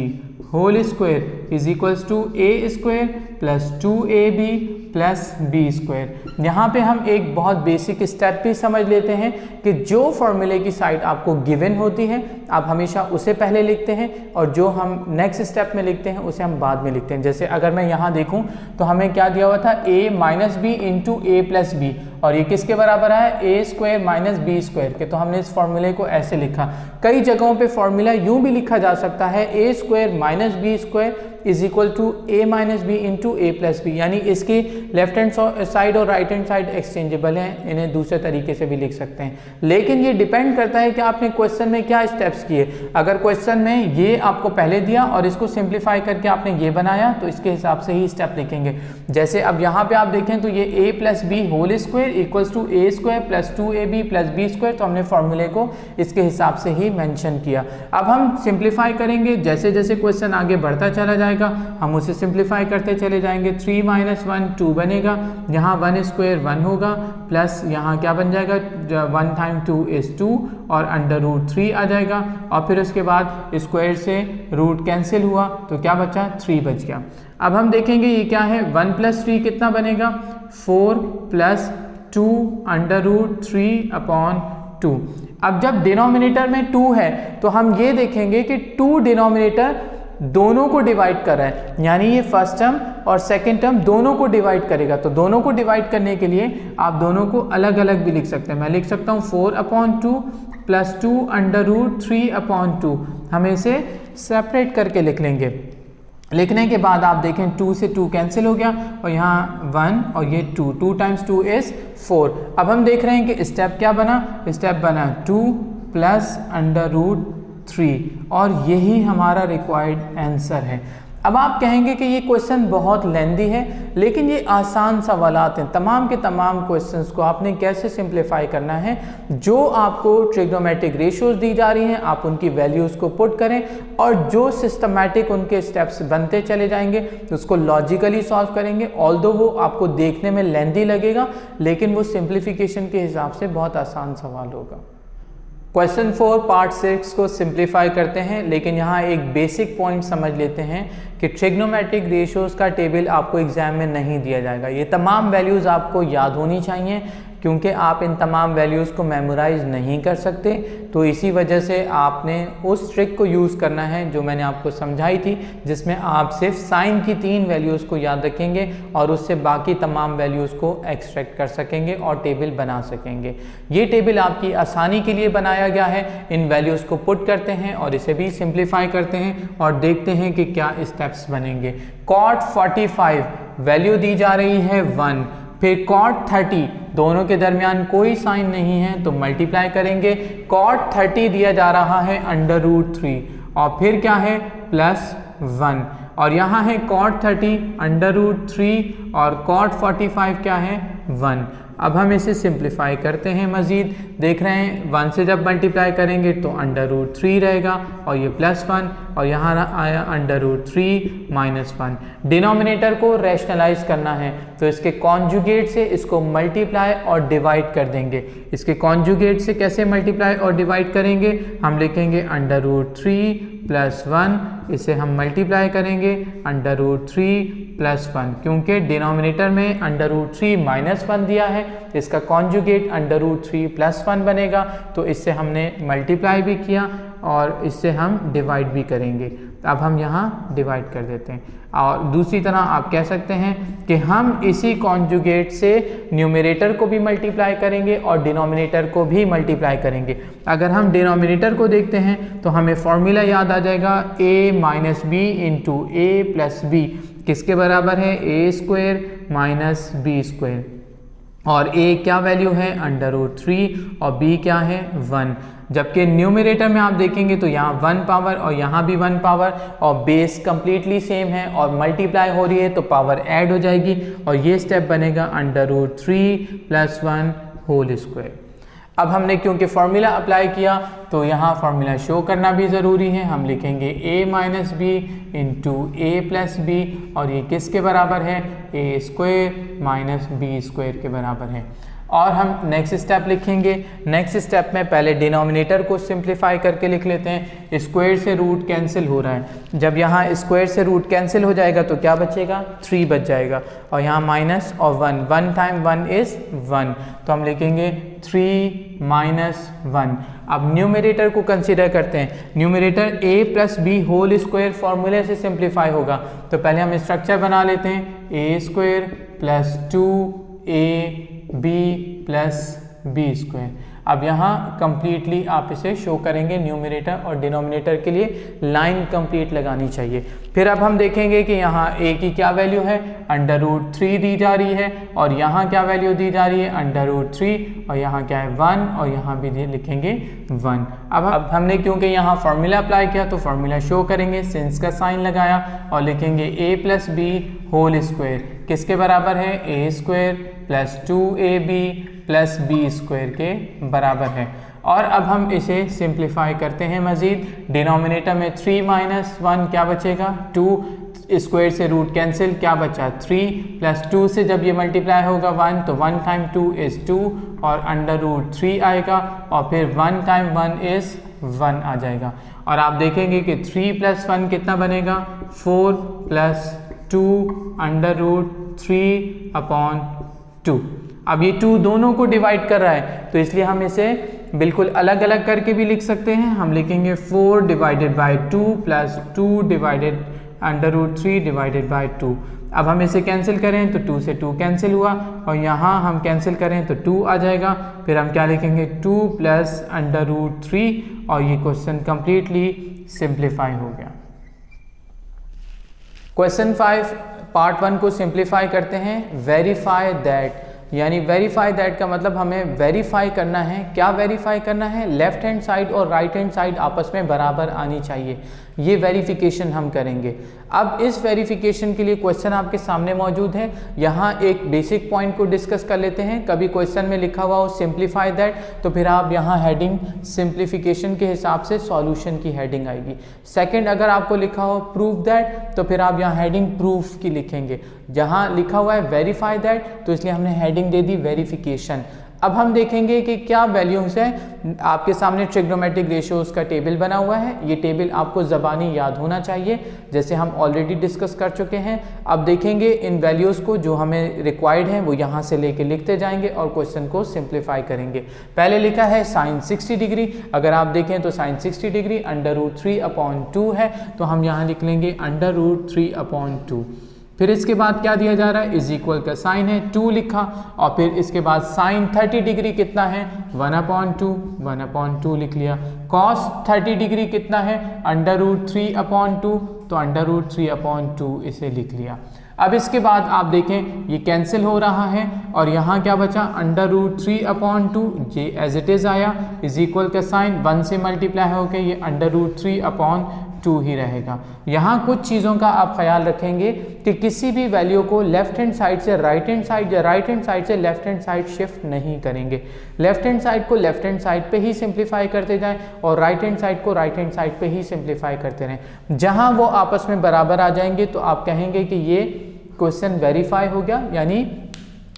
whole square is equals to A square plus 2ab plus B square. यहाँ पे हम एक बहुत बेसिक स्टेप भी समझ लेते हैं कि जो फॉर्मूले की साइड आपको गिवन होती है आप हमेशा उसे पहले लिखते हैं और जो हम नेक्स्ट स्टेप में लिखते हैं उसे हम बाद में लिखते हैं। जैसे अगर मैं यहाँ देखूँ तो हमें क्या दिया हुआ था a minus B into A plus B, और ये किसके बराबर है A square minus B square के। तो हमने इस फॉर्मूले को ऐसे लिखा। कई जगहों पे फॉर्मूला यूं भी लिखा जा सकता है A square minus B square is equal to A minus B into A plus B, यानी इसकी लेफ्ट हैंड साइड और राइट हैंड साइड एक्सचेंजेबल हैं, इन्हें दूसरे तरीके से भी लिख सकते हैं। लेकिन ये डिपेंड करता है कि आपने क्वेश्चन में क्या स्टेप्स किए। अगर क्वेश्चन में ये आपको पहले दिया और इसको सिंप्लीफाई करके आपने ये बनाया तो इसके हिसाब से ही स्टेप लिखेंगे। जैसे अब यहाँ पे आप देखें तो ये A plus B whole square equals to A square plus 2ab plus B square, तो हमने फॉर्मूले को इसके हिसाब से ही मेंशन किया। अब हम सिंप्लीफाई करेंगे, जैसे जैसे क्वेश्चन आगे बढ़ता चला जाएगा हम उसे सिंप्लीफाई करते चले जाएंगे। 3 माइनस 1 2 बनेगा, यहाँ 1 स्क्वायर 1 होगा प्लस यहाँ क्या बन जाएगा 1 टाइम 2 इज 2 और अंडर रूट 3 आ जाएगा, और फिर उसके बाद स्क्वायर से रूट कैंसिल हुआ तो क्या बचा 3 बच गया। अब हम देखेंगे ये क्या है 1 प्लस 3 कितना बनेगा 4 प्लस 2 अंडर रूट 3 अपॉन 2। अब जब डिनोमिनेटर में 2 है तो हम ये देखेंगे कि 2 डिनोमिनेटर दोनों को डिवाइड कर रहा है, यानी ये फर्स्ट टर्म और सेकंड टर्म दोनों को डिवाइड करेगा। तो दोनों को डिवाइड करने के लिए आप दोनों को अलग अलग भी लिख सकते हैं। मैं लिख सकता हूँ 4 upon 2 plus 2 under root 3 upon 2। हम इसे सेपरेट करके लिख लेंगे। लिखने के बाद आप देखें 2 से 2 कैंसिल हो गया और यहाँ 1 और ये 2 टाइम्स 2 इज 4। अब हम देख रहे हैं कि स्टेप क्या बना, स्टेप बना 2 प्लस अंडर रूट 3 और यही हमारा रिक्वायर्ड आंसर है। अब आप कहेंगे कि ये क्वेश्चन बहुत लेंदी है, लेकिन ये आसान सवालात हैं। तमाम के तमाम क्वेश्चंस को आपने कैसे सिंप्लीफाई करना है, जो आपको ट्रिग्नोमेट्रिक रेशियोज दी जा रही हैं आप उनकी वैल्यूज़ को पुट करें और जो सिस्टमैटिक उनके स्टेप्स बनते चले जाएंगे उसको लॉजिकली सॉल्व करेंगे। ऑल्दो वो आपको देखने में लेंदी लगेगा लेकिन वो सिंप्लीफिकेशन के हिसाब से बहुत आसान सवाल होगा। क्वेश्चन 4 पार्ट 6 को सिंप्लीफाई करते हैं, लेकिन यहाँ एक बेसिक पॉइंट समझ लेते हैं कि ट्रिग्नोमेट्रिक रेशियोज का टेबल आपको एग्जाम में नहीं दिया जाएगा। ये तमाम वैल्यूज़ आपको याद होनी चाहिए क्योंकि आप इन तमाम वैल्यूज़ को मेमोराइज नहीं कर सकते। तो इसी वजह से आपने उस ट्रिक को यूज़ करना है जो मैंने आपको समझाई थी, जिसमें आप सिर्फ साइन की 3 वैल्यूज़ को याद रखेंगे और उससे बाकी तमाम वैल्यूज़ को एक्सट्रैक्ट कर सकेंगे और टेबल बना सकेंगे। ये टेबल आपकी आसानी के लिए बनाया गया है। इन वैल्यूज़ को पुट करते हैं और इसे भी सिंप्लीफाई करते हैं और देखते हैं कि क्या स्टेप्स बनेंगे। cot 45 वैल्यू दी जा रही है 1, फिर cot 30 दोनों के दरमियान कोई साइन नहीं है तो मल्टीप्लाई करेंगे। cot 30 दिया जा रहा है अंडर रूट 3 और फिर क्या है प्लस 1 और यहाँ है cot 30 अंडर रूट 3 और cot 45 क्या है 1। अब हम इसे सिंप्लीफाई करते हैं मज़ीद। देख रहे हैं 1 से जब मल्टीप्लाई करेंगे तो √3 रहेगा और ये +1 और यहाँ आया √3 -1। डिनोमिनेटर को रैशनलाइज करना है तो इसके कॉन्जुगेट से इसको मल्टीप्लाई और डिवाइड कर देंगे। इसके कॉन्जुगेट से कैसे मल्टीप्लाई और डिवाइड करेंगे, हम लिखेंगे √3 + 1, इसे हम मल्टीप्लाई करेंगे √3 + 1, क्योंकि डिनोमिनेटर में √3 -1 दिया है, इसका कॉन्जुगेट √3 + 1 बनेगा। तो इससे हमने मल्टीप्लाई भी किया और इससे हम डिवाइड भी करेंगे। अब हम यहाँ डिवाइड कर देते हैं। और दूसरी तरह आप कह सकते हैं कि हम इसी कॉन्जुगेट से न्यूमरेटर को भी मल्टीप्लाई करेंगे और डिनोमिनेटर को भी मल्टीप्लाई करेंगे। अगर हम डिनोमिनेटर को देखते हैं तो हमें फॉर्मूला याद आ जाएगा a - b × a + b किसके बराबर है, a² - b²। और a क्या वैल्यू है, √3 और b क्या है, 1। जबकि न्यूमरेटर में आप देखेंगे तो यहाँ 1 पावर और यहाँ भी 1 पावर और बेस कंप्लीटली सेम है और मल्टीप्लाई हो रही है तो पावर ऐड हो जाएगी और ये स्टेप बनेगा √3 + 1 होल स्क्वायर। अब हमने क्योंकि फार्मूला अप्लाई किया तो यहाँ फार्मूला शो करना भी ज़रूरी है। हम लिखेंगे a - b × a + b और ये किसके बराबर है, a² - b² के बराबर है। और हम नेक्स्ट स्टेप लिखेंगे। नेक्स्ट स्टेप में पहले डिनोमिनेटर को सिंप्लीफाई करके लिख लेते हैं। स्क्वायर से रूट कैंसिल हो रहा है, जब यहाँ स्क्वायर से रूट कैंसिल हो जाएगा तो क्या बचेगा, 3 बच जाएगा और यहाँ माइनस और 1 टाइम 1 इज़ 1, तो हम लिखेंगे 3 - 1। अब न्यूमरेटर को कंसीडर करते हैं। Numerator a + b whole square फार्मूले से सिंप्लीफाई होगा, तो पहले हम स्ट्रक्चर बना लेते हैं, a² + 2ab + b²। अब यहाँ कंप्लीटली आप इसे शो करेंगे, न्यूमरेटर और डिनोमिनेटर के लिए लाइन कंप्लीट लगानी चाहिए। फिर अब हम देखेंगे कि यहाँ a की क्या वैल्यू है, √3 दी जा रही है और यहाँ क्या वैल्यू दी जा रही है, √3 और यहाँ क्या है 1 और यहाँ भी लिखेंगे 1। अब हमने क्योंकि यहाँ फार्मूला अप्लाई किया तो फार्मूला शो करेंगे, सिंस का साइन लगाया और लिखेंगे a + b होल स्क्वायर किसके बराबर है, a² + 2ab + b² के बराबर है। और अब हम इसे सिंप्लीफाई करते हैं मज़ीद। डिनोमिनेटर में 3 - 1 क्या बचेगा, 2 स्क्वायर से रूट कैंसिल, क्या बचा 3 + 2 से जब ये मल्टीप्लाई होगा 1 तो 1 टाइम 2 इज़ 2 और √3 आएगा और फिर 1 टाइम 1 इज़ 1 आ जाएगा। और आप देखेंगे कि 3 + 1 कितना बनेगा, 4 + 2 √3/2। अब ये 2 दोनों को डिवाइड कर रहा है तो इसलिए हम इसे बिल्कुल अलग अलग करके भी लिख सकते हैं। हम लिखेंगे 4 / 2 + 2 √3/2। अब हम इसे कैंसिल करें तो 2 से 2 कैंसिल हुआ और यहाँ हम कैंसिल करें तो 2 आ जाएगा। फिर हम क्या लिखेंगे, 2 + √3 और ये क्वेश्चन कंप्लीटली सिंप्लीफाई हो गया। क्वेश्चन 5 पार्ट 1 को सिंप्लीफाई करते हैं। वेरीफाई दैट, यानी वेरीफाई दैट का मतलब हमें वेरीफाई करना है। क्या वेरीफाई करना है, लेफ्ट हैंड साइड और राइट हैंड साइड आपस में बराबर आनी चाहिए, ये वेरिफिकेशन हम करेंगे। अब इस वेरिफिकेशन के लिए क्वेश्चन आपके सामने मौजूद है। यहाँ एक बेसिक पॉइंट को डिस्कस कर लेते हैं। कभी क्वेश्चन में लिखा हुआ हो सिंप्लीफाई दैट तो फिर आप यहाँ हेडिंग सिंप्लीफिकेशन के हिसाब से सॉल्यूशन की हेडिंग आएगी। सेकंड, अगर आपको लिखा हो प्रूव दैट तो फिर आप यहाँ हेडिंग प्रूफ की लिखेंगे। जहाँ लिखा हुआ है वेरीफाई दैट तो इसलिए हमने हेडिंग दे दी वेरिफिकेशन। अब हम देखेंगे कि क्या वैल्यूज है। आपके सामने ट्रिग्नोमेट्रिक रेशियोज का टेबल बना हुआ है। ये टेबल आपको ज़बानी याद होना चाहिए, जैसे हम ऑलरेडी डिस्कस कर चुके हैं। अब देखेंगे इन वैल्यूज़ को जो हमें रिक्वायर्ड है वो यहाँ से लेके लिखते जाएंगे और क्वेश्चन को सिंप्लीफाई करेंगे। पहले लिखा है साइन 60 डिग्री, अगर आप देखें तो साइन 60 डिग्री √3/2 है, तो हम यहाँ लिख लेंगे √3/2। फिर इसके बाद क्या दिया जा रहा है, इज इक्वल का साइन है, 2 लिखा और फिर इसके बाद साइन 30 डिग्री कितना है, 1/2 लिख लिया। कॉस 30 डिग्री कितना है, √3/2, तो √3/2 इसे लिख लिया। अब इसके बाद आप देखें ये कैंसिल हो रहा है और यहाँ क्या बचा, √3/2 ये एज इट इज़ आया, इज इक्वल का साइन 1 से मल्टीप्लाई होकर ये √3/2 2 ही रहेगा। यहाँ कुछ चीज़ों का आप ख्याल रखेंगे कि किसी भी वैल्यू को लेफ्ट हैंड साइड से राइट हैंड साइड या राइट हैंड साइड से लेफ्ट हैंड साइड शिफ्ट नहीं करेंगे। लेफ्ट हैंड साइड को लेफ्ट हैंड साइड पे ही सिंप्लीफाई करते जाएं और राइट हैंड साइड को राइट हैंड साइड पे ही सिंप्लीफाई करते रहें। जहाँ वो आपस में बराबर आ जाएंगे तो आप कहेंगे कि ये क्वेश्चन वेरीफाई हो गया, यानी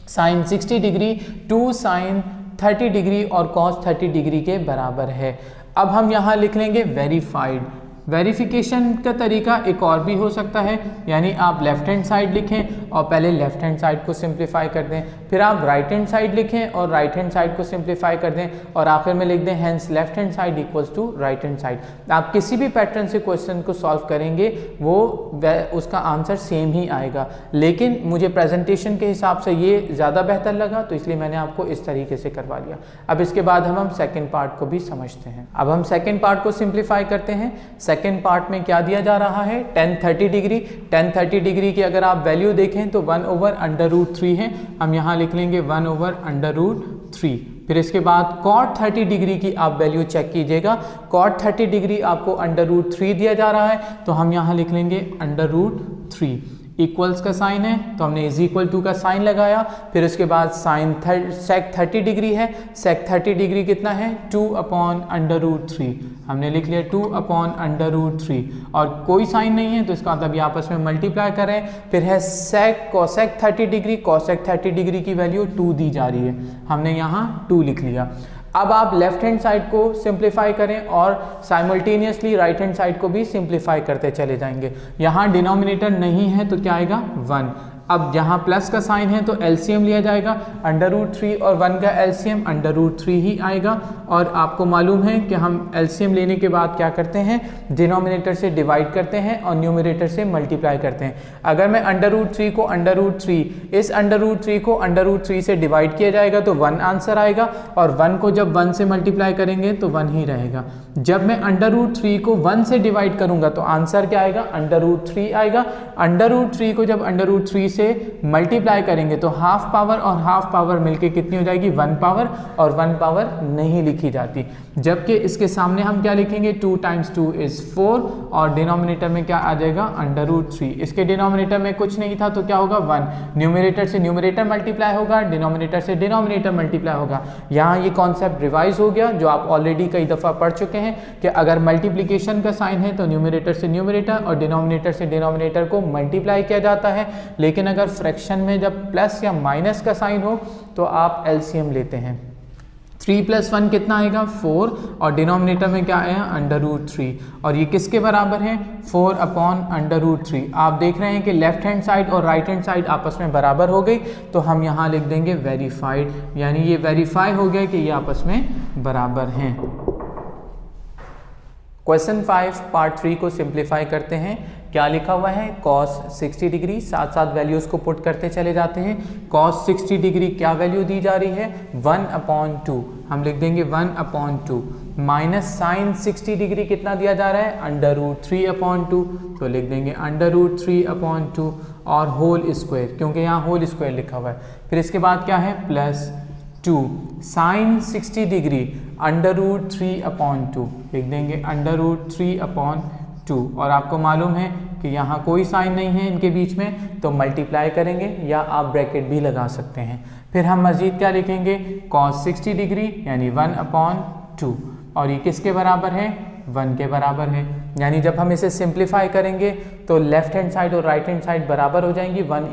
साइन 60 डिग्री 2 साइन 30 डिग्री और कॉस 30 डिग्री के बराबर है। अब हम यहाँ लिख लेंगे वेरीफाइड। वेरिफिकेशन का तरीका एक और भी हो सकता है, यानी आप लेफ्ट हैंड साइड लिखें और पहले लेफ्ट हैंड साइड को सिंप्लीफाई कर दें, फिर आप राइट हैंड साइड लिखें और राइट हैंड साइड को सिंप्लीफाई कर दें और आखिर में लिख दें hence left hand side equals to right hand side. आप किसी भी पैटर्न से क्वेश्चन को सॉल्व करेंगे वो उसका आंसर सेम ही आएगा, लेकिन मुझे प्रेजेंटेशन के हिसाब से ये ज़्यादा बेहतर लगा तो इसलिए मैंने आपको इस तरीके से करवा लिया। अब इसके बाद हम सेकेंड पार्ट को भी समझते हैं। अब हम सेकेंड पार्ट को सिंप्लीफाई करते हैं। सेकेंड पार्ट में क्या दिया जा रहा है, tan 30 डिग्री। tan 30 डिग्री की अगर आप वैल्यू देखें तो 1/√3 है, हम यहाँ लिख लेंगे 1/√3। फिर इसके बाद cot 30 डिग्री की आप वैल्यू चेक कीजिएगा। cot 30 डिग्री आपको √3 दिया जा रहा है तो हम यहाँ लिख लेंगे √3। इक्वल्स का साइन है तो हमने इज इक्वल टू का साइन लगाया। फिर उसके बाद साइन सेक 30 डिग्री है, सेक 30 डिग्री कितना है 2/√3, हमने लिख लिया 2/√3 और कोई साइन नहीं है तो इसका मतलब ये आपस में मल्टीप्लाई कर रहे हैं। फिर है sec cosec 30 degree, cosec 30 degree की वैल्यू 2 दी जा रही है, हमने यहाँ 2 लिख लिया। अब आप लेफ्ट हैंड साइड को सिंप्लीफाई करें और साइमल्टेनियसली राइट हैंड साइड को भी सिंप्लीफाई करते चले जाएंगे। यहाँ डिनोमिनेटर नहीं है तो क्या आएगा 1। अब जहाँ प्लस का साइन है तो एलसीएम लिया जाएगा, √3 और 1 का एलसीएम √3 ही आएगा। और आपको मालूम है कि हम एलसीएम लेने के बाद क्या करते हैं, डिनोमिनेटर से डिवाइड करते हैं और न्यूमरेटर से मल्टीप्लाई करते हैं। अगर मैं √3 को √3 इस √3 को √3 से डिवाइड किया जाएगा तो 1 आंसर आएगा और 1 को जब 1 से मल्टीप्लाई करेंगे तो 1 ही रहेगा। जब मैं √3 को 1 से डिवाइड करूंगा तो आंसर क्या आएगा, √3 आएगा। √3 को जब √3 से मल्टीप्लाई करेंगे तो हाफ पावर और हाफ पावर मिलके कितनी हो जाएगी 1 पावर, और 1 पावर नहीं लिखी जाती। जबकि इसके सामने हम क्या लिखेंगे 2 × 2 = 4 और डिनोमिनेटर में क्या आ जाएगा √3। इसके डिनोमिनेटर में कुछ नहीं था तो क्या होगा 1, न्यूमरेटर से न्यूमरेटर मल्टीप्लाई होगा, डिनोमिनेटर से डिनोमिनेटर मल्टीप्लाई होगा। यहाँ ये कॉन्सेप्ट रिवाइज हो गया जो आप ऑलरेडी कई दफ़ा पढ़ चुके हैं कि अगर मल्टीप्लिकेशन का साइन है तो न्यूमरेटर से न्यूमरेटर और डिनोमिनेटर से डिनोमिनेटर को मल्टीप्लाई किया जाता है, लेकिन अगर फ्रैक्शन में जब प्लस या माइनस का साइन हो तो आप एलसीएम लेते हैं। 3 + 1 कितना आएगा 4 और डिनोमिनेटर में क्या आया √3 और ये किसके बराबर है 4/√3। आप देख रहे हैं कि लेफ्ट हैंड साइड और राइट हैंड साइड आपस में बराबर हो गई तो हम यहाँ लिख देंगे वेरीफाइड, यानी ये वेरीफाई हो गया कि ये आपस में बराबर हैं। क्वेश्चन 5 पार्ट 3 को सिंप्लीफाई करते हैं। क्या लिखा हुआ है cos 60 डिग्री, साथ साथ वैल्यूज को पुट करते चले जाते हैं। cos 60 डिग्री क्या वैल्यू दी जा रही है 1/2, हम लिख देंगे 1/2 माइनस साइन 60 डिग्री कितना दिया जा रहा है √3/2 तो लिख देंगे √3/2 और होल स्क्वायर, क्योंकि यहाँ होल स्क्वायर लिखा हुआ है। फिर इसके बाद क्या है +2 साइन 60 डिग्री √3/2 लिख देंगे √3/2 और आपको मालूम है कि यहाँ कोई साइन नहीं है इनके बीच में तो मल्टीप्लाई करेंगे या आप ब्रैकेट भी लगा सकते हैं। फिर हम मजीद क्या लिखेंगे cos 60 डिग्री यानी 1/2 और ये किसके बराबर है 1 के बराबर है। यानी जब हम इसे सिंप्लीफाई करेंगे तो लेफ्ट हैंड साइड और राइट हैंड साइड बराबर हो जाएंगी, 1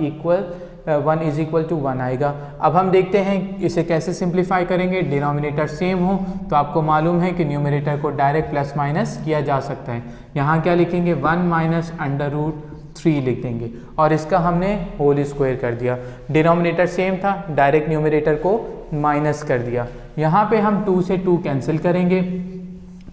= 1 आएगा। अब हम देखते हैं इसे कैसे सिंप्लीफाई करेंगे। डिनोमिनेटर सेम हो तो आपको मालूम है कि न्यूमरेटर को डायरेक्ट प्लस माइनस किया जा सकता है। यहाँ क्या लिखेंगे 1 - √3 लिख देंगे और इसका हमने होल स्क्वायर कर दिया। डिनोमिनेटर सेम था, डायरेक्ट न्यूमरेटर को माइनस कर दिया। यहाँ पे हम 2 से 2 कैंसिल करेंगे,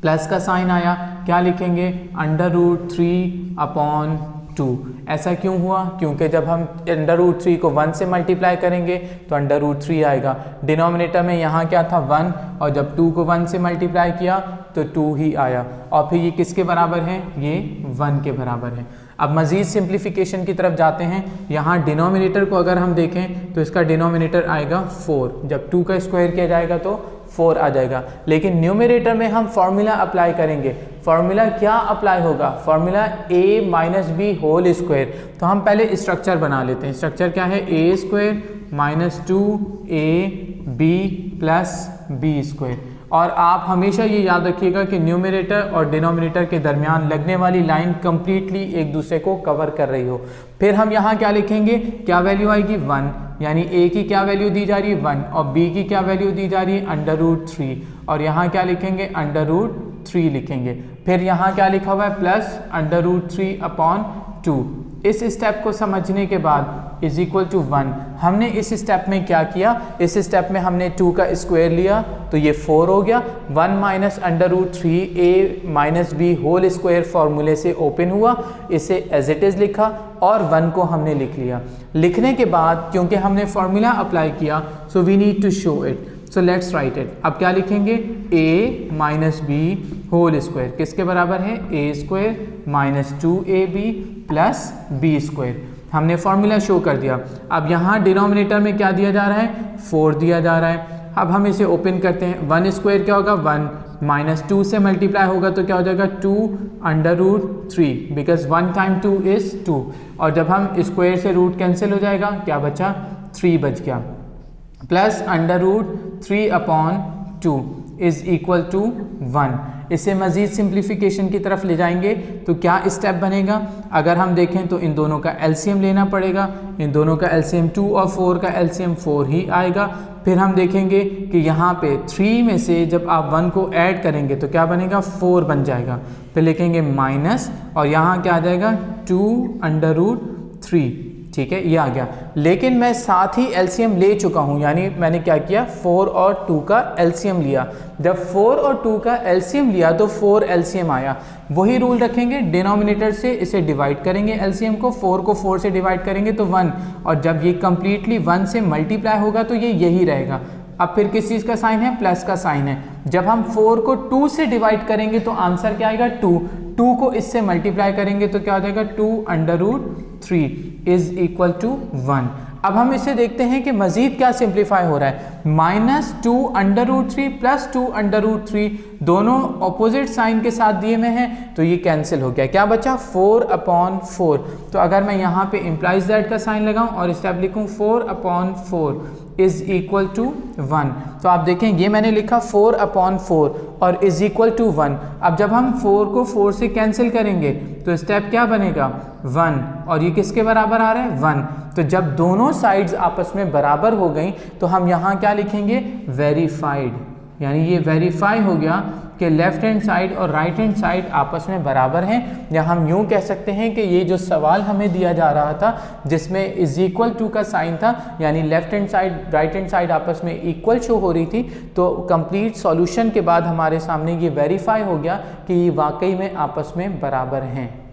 प्लस का साइन आया, क्या लिखेंगे √3/2। ऐसा क्यों हुआ, क्योंकि जब हम √3 को 1 से मल्टीप्लाई करेंगे तो √3 आएगा। डिनोमिनेटर में यहाँ क्या था 1 और जब 2 को 1 से मल्टीप्लाई किया तो 2 ही आया और फिर ये किसके बराबर है, ये 1 के बराबर है। अब मज़ीद सिंप्लीफिकेशन की तरफ जाते हैं। यहाँ डिनोमिनेटर को अगर हम देखें तो इसका डिनोमिनेटर आएगा 4, जब 2 का स्क्वायर किया जाएगा तो 4 आ जाएगा। लेकिन न्यूमरेटर में हम फॉर्मूला अप्लाई करेंगे। फॉर्मूला क्या अप्लाई होगा? Formula a minus B whole square. तो हम पहले स्ट्रक्चर बना लेते हैं। स्ट्रक्चर क्या है? a square minus 2ab plus B square. और आप हमेशा ये याद रखिएगा कि न्यूमरेटर और डिनोमिनेटर के दरमियान लगने वाली लाइन कंप्लीटली एक दूसरे को कवर कर रही हो। फिर हम यहाँ क्या लिखेंगे? क्या वैल्यू आएगी? 1, यानी a की क्या वैल्यू दी जा रही है? 1, और b की क्या वैल्यू दी जा रही है? √3, और यहाँ क्या लिखेंगे? √3 लिखेंगे। फिर यहाँ क्या लिखा हुआ है? प्लस √3/2। इस स्टेप को समझने के बाद इज इक्वल टू 1। हमने इस स्टेप में क्या किया? इस स्टेप में हमने 2 का स्क्वायर लिया तो ये 4 हो गया। 1 minus √3a minus B whole square फॉर्मूले से ओपन हुआ, इसे एज इट इज़ लिखा और 1 को हमने लिख लिया। लिखने के बाद क्योंकि हमने फॉर्मूला अप्लाई किया so we need to show it, so let's write it. अब क्या लिखेंगे? a minus B whole square किसके बराबर है? a square minus 2ab plus B square. हमने फॉर्मूला शो कर दिया। अब यहाँ डिनोमिनेटर में क्या दिया जा रहा है? 4 दिया जा रहा है। अब हम इसे ओपन करते हैं। 1 स्क्वायर क्या होगा? 1 माइनस 2 से मल्टीप्लाई होगा तो क्या हो जाएगा? 2√3, बिकॉज 1 टाइम 2 इज 2। और जब हम स्क्वायर से रूट कैंसिल हो जाएगा, क्या बचा? 3 बच गया। Plus √3/2 is equal to 1। इसे मज़ीद सिंप्लीफिकेशन की तरफ ले जाएंगे तो क्या स्टेप बनेगा? अगर हम देखें तो इन दोनों का एलसीएम लेना पड़ेगा। इन दोनों का एलसीएम 2 और 4 का एलसीएम 4 ही आएगा। फिर हम देखेंगे कि यहाँ पे 3 में से जब आप 1 को ऐड करेंगे तो क्या बनेगा? 4 बन जाएगा। फिर लिखेंगे माइनस और यहाँ क्या आ जाएगा? 2√3। ठीक है, ये आ गया। लेकिन मैं साथ ही एलसीएम ले चुका हूँ, यानी मैंने क्या किया? 4 और 2 का एलसीएम लिया। जब 4 और 2 का एलसीएम लिया तो 4 एलसीएम आया। वही रूल रखेंगे, डिनोमिनेटर से इसे डिवाइड करेंगे एलसीएम को। 4 को 4 से डिवाइड करेंगे तो 1, और जब ये कंप्लीटली 1 से मल्टीप्लाई होगा तो ये यही रहेगा। अब फिर किस चीज़ का साइन है? प्लस का साइन है। जब हम 4 को 2 से डिवाइड करेंगे तो आंसर क्या आएगा? 2 को इससे मल्टीप्लाई करेंगे तो क्या हो जाएगा? 2√3 इज इक्वल टू 1। अब हम इसे देखते हैं कि मजीद क्या सिंप्लीफाई हो रहा है। माइनस 2√3 प्लस 2√3 दोनों ऑपोजिट साइन के साथ दिए हुए हैं तो ये कैंसिल हो गया। क्या बचा? 4/4। तो अगर मैं यहाँ पे इम्प्लाइज दैट का साइन लगाऊं और स्टेप लिखूं 4/4 इज इक्वल टू 1, तो आप देखें ये मैंने लिखा 4/4 और इज इक्वल टू 1। अब जब हम 4 को 4 से कैंसिल करेंगे तो स्टेप क्या बनेगा? 1, और ये किसके बराबर आ रहा है? 1। तो जब दोनों साइड्स आपस में बराबर हो गई तो हम यहाँ क्या लिखेंगे? वेरीफाइड, यानी ये वेरीफाई हो गया कि लेफ्ट हैंड साइड और राइट हैंड साइड आपस में बराबर हैं। या हम यूँ कह सकते हैं कि ये जो सवाल हमें दिया जा रहा था जिसमें इज इक्वल टू का साइन था, यानी left hand side right hand side आपस में इक्वल शो हो रही थी, तो कंप्लीट सॉल्यूशन के बाद हमारे सामने ये वेरीफाई हो गया कि ये वाकई में आपस में बराबर हैं।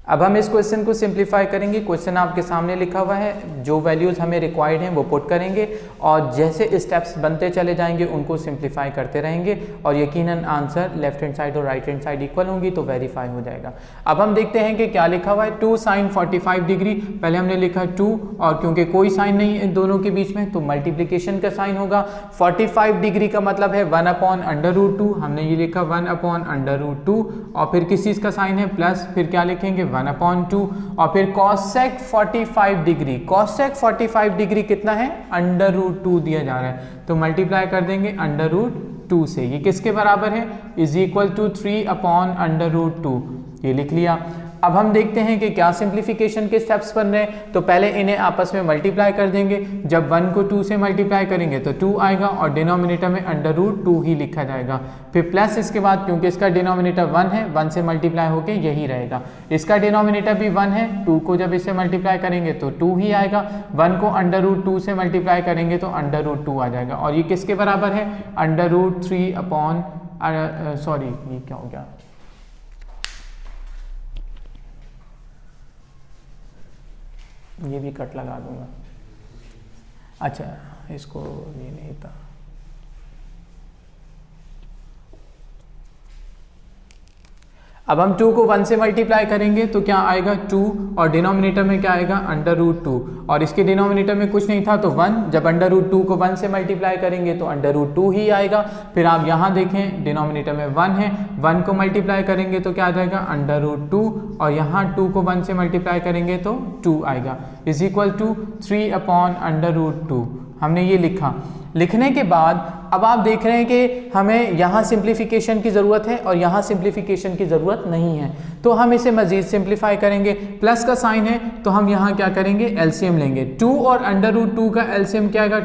अब हम इस क्वेश्चन को सिंप्लीफाई करेंगे। क्वेश्चन आपके सामने लिखा हुआ है, जो वैल्यूज़ हमें रिक्वायर्ड हैं वो पुट करेंगे और जैसे स्टेप्स बनते चले जाएंगे उनको सिंप्लीफाई करते रहेंगे और यकीनन आंसर लेफ्ट हैंड साइड और राइट हैंड साइड इक्वल होंगी तो वेरीफाई हो जाएगा। अब हम देखते हैं कि क्या लिखा हुआ है। 2 sin 45 डिग्री, पहले हमने लिखा 2 और क्योंकि कोई साइन नहीं है इन दोनों के बीच में तो मल्टीप्लिकेशन का साइन होगा। 45 डिग्री का मतलब है 1/√2, हमने ये लिखा 1/√2 और फिर किस चीज़ का साइन है? प्लस, फिर क्या लिखेंगे? 1/2 और फिर cosec 45 डिग्री। cosec 45 डिग्री कितना है? √2 दिया जा रहा है तो मल्टीप्लाई कर देंगे √2 से। ये किसके बराबर है? इज इक्वल टू 3/√2, ये लिख लिया। अब हम देखते हैं कि क्या सिंप्लीफिकेशन के स्टेप्स बन रहे हैं। तो पहले इन्हें आपस में मल्टीप्लाई कर देंगे। जब 1 को 2 से मल्टीप्लाई करेंगे तो 2 आएगा और डिनोमिनेटर में √2 ही लिखा जाएगा। फिर प्लस इसके बाद क्योंकि इसका डिनोमिनेटर 1 है, 1 से मल्टीप्लाई होके यही रहेगा। इसका डिनोमिनेटर भी 1 है, 2 को जब इससे मल्टीप्लाई करेंगे तो 2 ही आएगा। 1 को √2 से मल्टीप्लाई करेंगे तो √2 आ जाएगा और ये किसके बराबर है? √3 सॉरी ये क्या हो गया? ये भी कट लगा दूंगा। अच्छा, इसको ये नहीं था। अब हम 2 को 1 से मल्टीप्लाई करेंगे तो क्या आएगा 2 और डिनोमिनेटर में क्या आएगा √2 और इसके डिनोमिनेटर में कुछ नहीं था तो 1, जब √2 को 1 से मल्टीप्लाई करेंगे तो √2 ही आएगा। फिर आप यहाँ देखें डिनोमिनेटर में 1 है, 1 को मल्टीप्लाई करेंगे तो क्या आ जाएगा √2 और यहाँ 2 को 1 से मल्टीप्लाई करेंगे तो 2 आएगा इज इक्वल टू 3/√2। हमने ये लिखा। लिखने के बाद अब आप देख रहे हैं कि हमें यहाँ सिंप्लीफिकेशन की ज़रूरत है और यहाँ सिंप्लीफिकेशन की ज़रूरत नहीं है, तो हम इसे मज़ीद सिंप्लीफाई करेंगे। प्लस का साइन है तो हम यहाँ क्या करेंगे, एलसीएम लेंगे। 2 और √2 का एलसीएम क्या आएगा,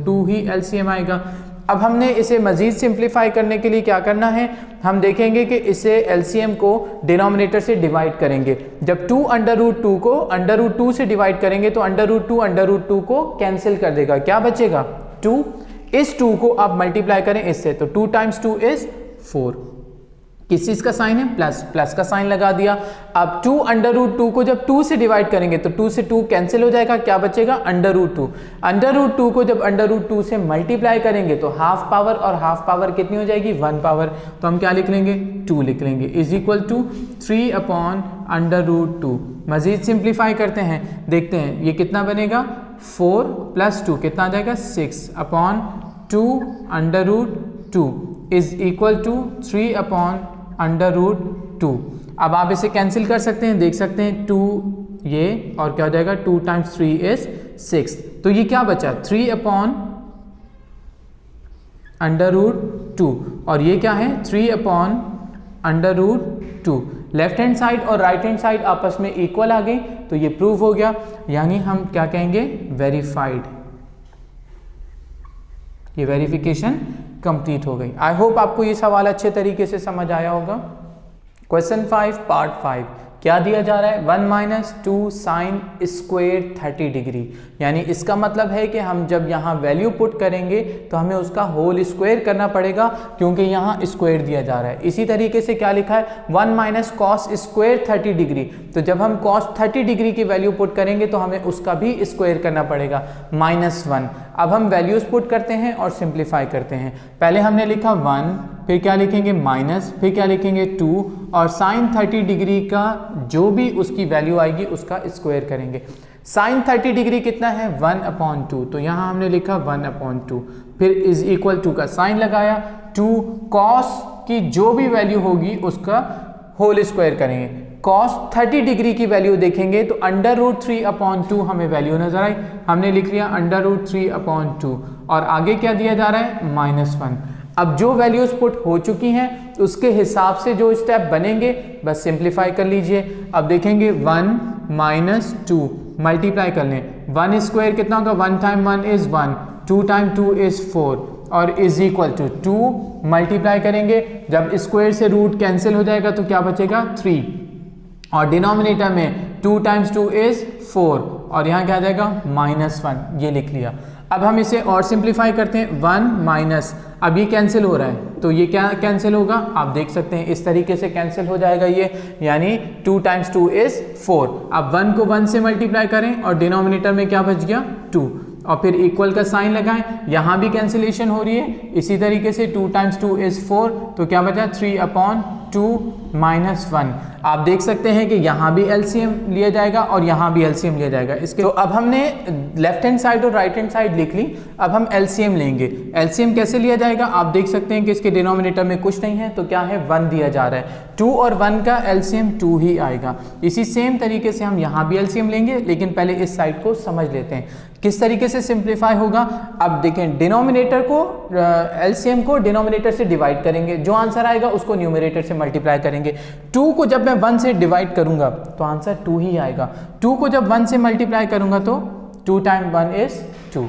2 ही एलसीएम आएगा। अब हमने इसे मज़ीद सिंप्लीफाई करने के लिए क्या करना है, हम देखेंगे कि इसे एलसीएम को डिनोमिनेटर से डिवाइड करेंगे। जब 2 √2 को √2 से डिवाइड करेंगे तो √2 को कैंसिल कर देगा, क्या बचेगा 2। इस 2 को आप मल्टीप्लाई करें इससे तो 2 × 2 इज 4। किस चीज़ का साइन है, प्लस का साइन लगा दिया। अब 2 √2 को जब 2 से डिवाइड करेंगे तो 2 से 2 कैंसिल हो जाएगा, क्या बचेगा √2। √2 को जब √2 से मल्टीप्लाई करेंगे तो हाफ पावर और हाफ पावर कितनी हो जाएगी, 1 पावर। तो हम क्या लिख लेंगे, 2 लिख लेंगे इज इक्वल टू 3/√2। मजीद सिंप्लीफाई करते हैं, देखते हैं ये कितना बनेगा, 4 + 2 कितना आ जाएगा, 6/2 इज इक्वल टू 3/√2। अब आप इसे कैंसिल कर सकते हैं, देख सकते हैं 2 ये और क्या हो जाएगा, 2 × 3 इज 6। तो ये क्या बचा, 3/√2 और ये क्या है 3/√2। लेफ्ट हैंड साइड और राइट हैंड साइड आपस में इक्वल आ गई तो ये प्रूव हो गया, यानी हम क्या कहेंगे, वेरीफाइड। ये वेरिफिकेशन कंप्लीट हो गई। आई होप आपको ये सवाल अच्छे तरीके से समझ आया होगा। क्वेश्चन 5 पार्ट 5 क्या दिया जा रहा है, 1 - 2 sin स्क्वायर 30 डिग्री। यानी इसका मतलब है कि हम जब यहाँ वैल्यू पुट करेंगे तो हमें उसका होल स्क्वायर करना पड़ेगा क्योंकि यहाँ स्क्वायर दिया जा रहा है। इसी तरीके से क्या लिखा है, 1 - cos स्क्वायर 30 डिग्री। तो जब हम cos 30 डिग्री की वैल्यू पुट करेंगे तो हमें उसका भी स्क्वायर करना पड़ेगा, -1। अब हम वैल्यूज पुट करते हैं और सिंप्लीफाई करते हैं। पहले हमने लिखा 1, फिर क्या लिखेंगे माइनस, फिर क्या लिखेंगे 2 और sin 30 डिग्री का जो भी उसकी वैल्यू आएगी उसका स्क्वायर करेंगे। sin 30 डिग्री कितना है, 1/2। तो यहाँ हमने लिखा 1/2, फिर इज इक्वल टू का साइन लगाया, 2 cos की जो भी वैल्यू होगी उसका होल स्क्वायर करेंगे। cos 30 डिग्री की वैल्यू देखेंगे तो √3/2 हमें वैल्यू नजर आई, हमने लिख लिया √3/2 और आगे क्या दिया जा रहा है, -1। अब जो वैल्यूज पुट हो चुकी हैं उसके हिसाब से जो स्टेप बनेंगे बस सिंप्लीफाई कर लीजिए। अब देखेंगे 1 - 2 मल्टीप्लाई कर लें, 1 स्क्वायर कितना होगा, 1 × 1 इज 1, 2 × 2 इज 4 और इज इक्वल टू 2 मल्टीप्लाई करेंगे। जब स्क्वायर से रूट कैंसिल हो जाएगा तो क्या बचेगा, 3 और डिनोमिनेटर में 2 × 2 इज 4 और यहाँ क्या आ जाएगा, -1। ये लिख लिया। अब हम इसे और सिंप्लीफाई करते हैं, 1 - अब ये कैंसिल हो रहा है तो ये क्या कैंसिल होगा, आप देख सकते हैं इस तरीके से कैंसिल हो जाएगा ये, यानी 2 × 2 इज 4। अब 1 को 1 से मल्टीप्लाई करें और डिनोमिनेटर में क्या बच गया, 2 और फिर इक्वल का साइन लगाएं, यहाँ भी कैंसिलेशन हो रही है। इसी तरीके से 2 × 2 इज 4 तो क्या बचा, 3/2 -1। आप देख सकते हैं कि यहाँ भी एलसीएम लिया जाएगा और यहाँ भी एलसीएम लिया जाएगा इसके। तो अब हमने लेफ्ट हैंड साइड और राइट हैंड साइड लिख ली, अब हम एलसीएम लेंगे। एलसीएम कैसे लिया जाएगा, आप देख सकते हैं कि इसके डिनोमिनेटर में कुछ नहीं है तो क्या है, 1 दिया जा रहा है, 2 और 1 का एलसीएम 2 ही आएगा। इसी सेम तरीके से हम यहाँ भी एलसीएम लेंगे, लेकिन पहले इस साइड को समझ लेते हैं किस तरीके से सिंप्लीफाई होगा। अब देखें डिनोमिनेटर को एलसीएम को डिनोमिनेटर से डिवाइड करेंगे, जो आंसर आएगा उसको न्यूमरेटर से मल्टीप्लाई करेंगे। 2 को जब मैं 1 से डिवाइड करूंगा तो आंसर 2 ही आएगा, 2 को जब 1 से मल्टीप्लाई करूंगा तो 2 × 1 इज 2,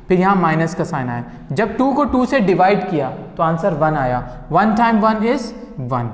फिर यहाँ माइनस का साइन आया। जब 2 को 2 से डिवाइड किया तो आंसर 1 आया, 1 × 1 इज 1।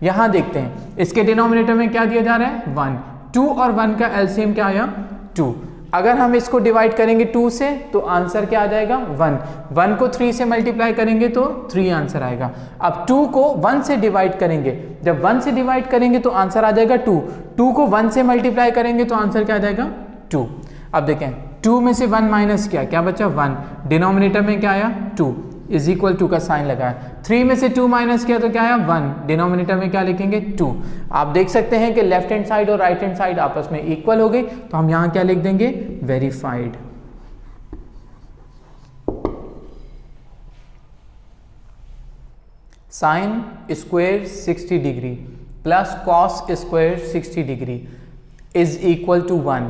यहाँ देखते हैं इसके डिनोमिनेटर में क्या दिया जा रहा है, 1, 2 और 1 का एलसीएम क्या आया, 2। अगर हम इसको डिवाइड करेंगे 2 से तो आंसर क्या आ जाएगा, 1। 1 को 3 से मल्टीप्लाई करेंगे तो 3 आंसर आएगा। अब 2 को 1 से डिवाइड करेंगे, जब 1 से डिवाइड करेंगे तो आंसर आ जाएगा 2। 2 को 1 से मल्टीप्लाई करेंगे तो आंसर क्या आ जाएगा, 2। अब देखें 2 में से 1 माइनस किया, क्या बचा, 1। डिनोमिनेटर में क्या आया, 2। इज इक्वल टू का साइन लगाया, 3 में से 2 माइनस किया तो क्या आया 1, डिनोमिनेटर में क्या लिखेंगे 2। आप देख सकते हैं कि लेफ्ट हैंड साइड और राइट हैंड साइड आपस में इक्वल हो गई, तो हम यहां क्या लिख देंगे verified. Sine square 60 degree plus cos square 60 degree is equal to 1।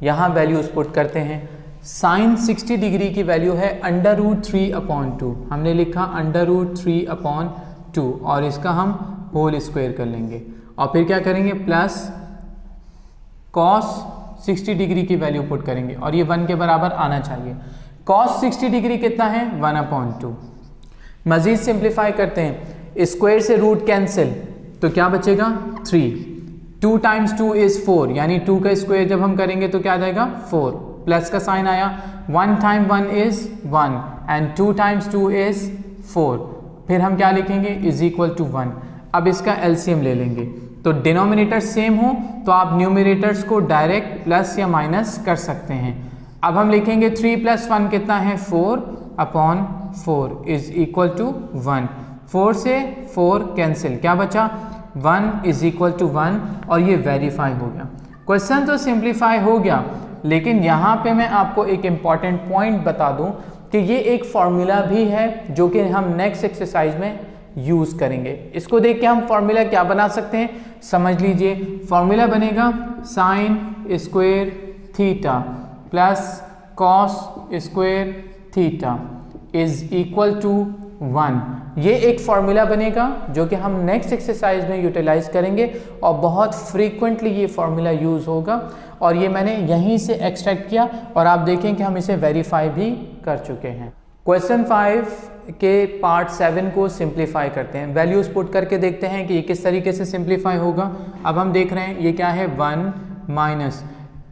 यहां वैल्यूज पुट करते हैं। साइन 60 डिग्री की वैल्यू है √3/2, हमने लिखा √3/2 और इसका हम होल स्क्वायर कर लेंगे और फिर क्या करेंगे प्लस कॉस 60 डिग्री की वैल्यू पुट करेंगे और ये 1 के बराबर आना चाहिए। कॉस 60 डिग्री कितना है 1/2। मजीद सिंप्लीफाई करते हैं, स्क्वायर से रूट कैंसिल तो क्या बचेगा 3, 2 टाइम्स 2 इज 4, यानी 2 का स्क्वायर जब हम करेंगे तो क्या आ जाएगा 4, प्लस का साइन आया, 1 time 1 is 1 and 2 times 2 is 4, फिर हम क्या लिखेंगे इज इक्वल टू 1। अब इसका एलसीएम ले लेंगे, तो डिनोमिनेटर सेम हो तो आप न्यूमरेटर्स को डायरेक्ट प्लस या माइनस कर सकते हैं। अब हम लिखेंगे 3 + 1 कितना है 4/4 इज इक्वल टू 1, 4 से 4 कैंसिल, क्या बचा 1 इज इक्वल टू 1 और ये वेरीफाई हो गया। क्वेश्चन तो सिंप्लीफाई हो गया, लेकिन यहाँ पे मैं आपको एक इम्पॉर्टेंट पॉइंट बता दूं कि ये एक फॉर्मूला भी है जो कि हम नेक्स्ट एक्सरसाइज में यूज़ करेंगे। इसको देख के हम फॉर्मूला क्या बना सकते हैं समझ लीजिए। फॉर्मूला बनेगा sine square theta plus cos square theta is equal to 1। ये एक फॉर्मूला बनेगा जो कि हम नेक्स्ट एक्सरसाइज में यूटिलाइज करेंगे और बहुत फ्रीक्वेंटली ये फॉर्मूला यूज़ होगा और ये मैंने यहीं से एक्सट्रैक्ट किया और आप देखें कि हम इसे वेरीफाई भी कर चुके हैं। क्वेश्चन 5 के पार्ट 7 को सिंप्लीफाई करते हैं, वैल्यूज पुट करके देखते हैं कि ये किस तरीके से सिंप्लीफाई होगा। अब हम देख रहे हैं ये क्या है 1 माइनस,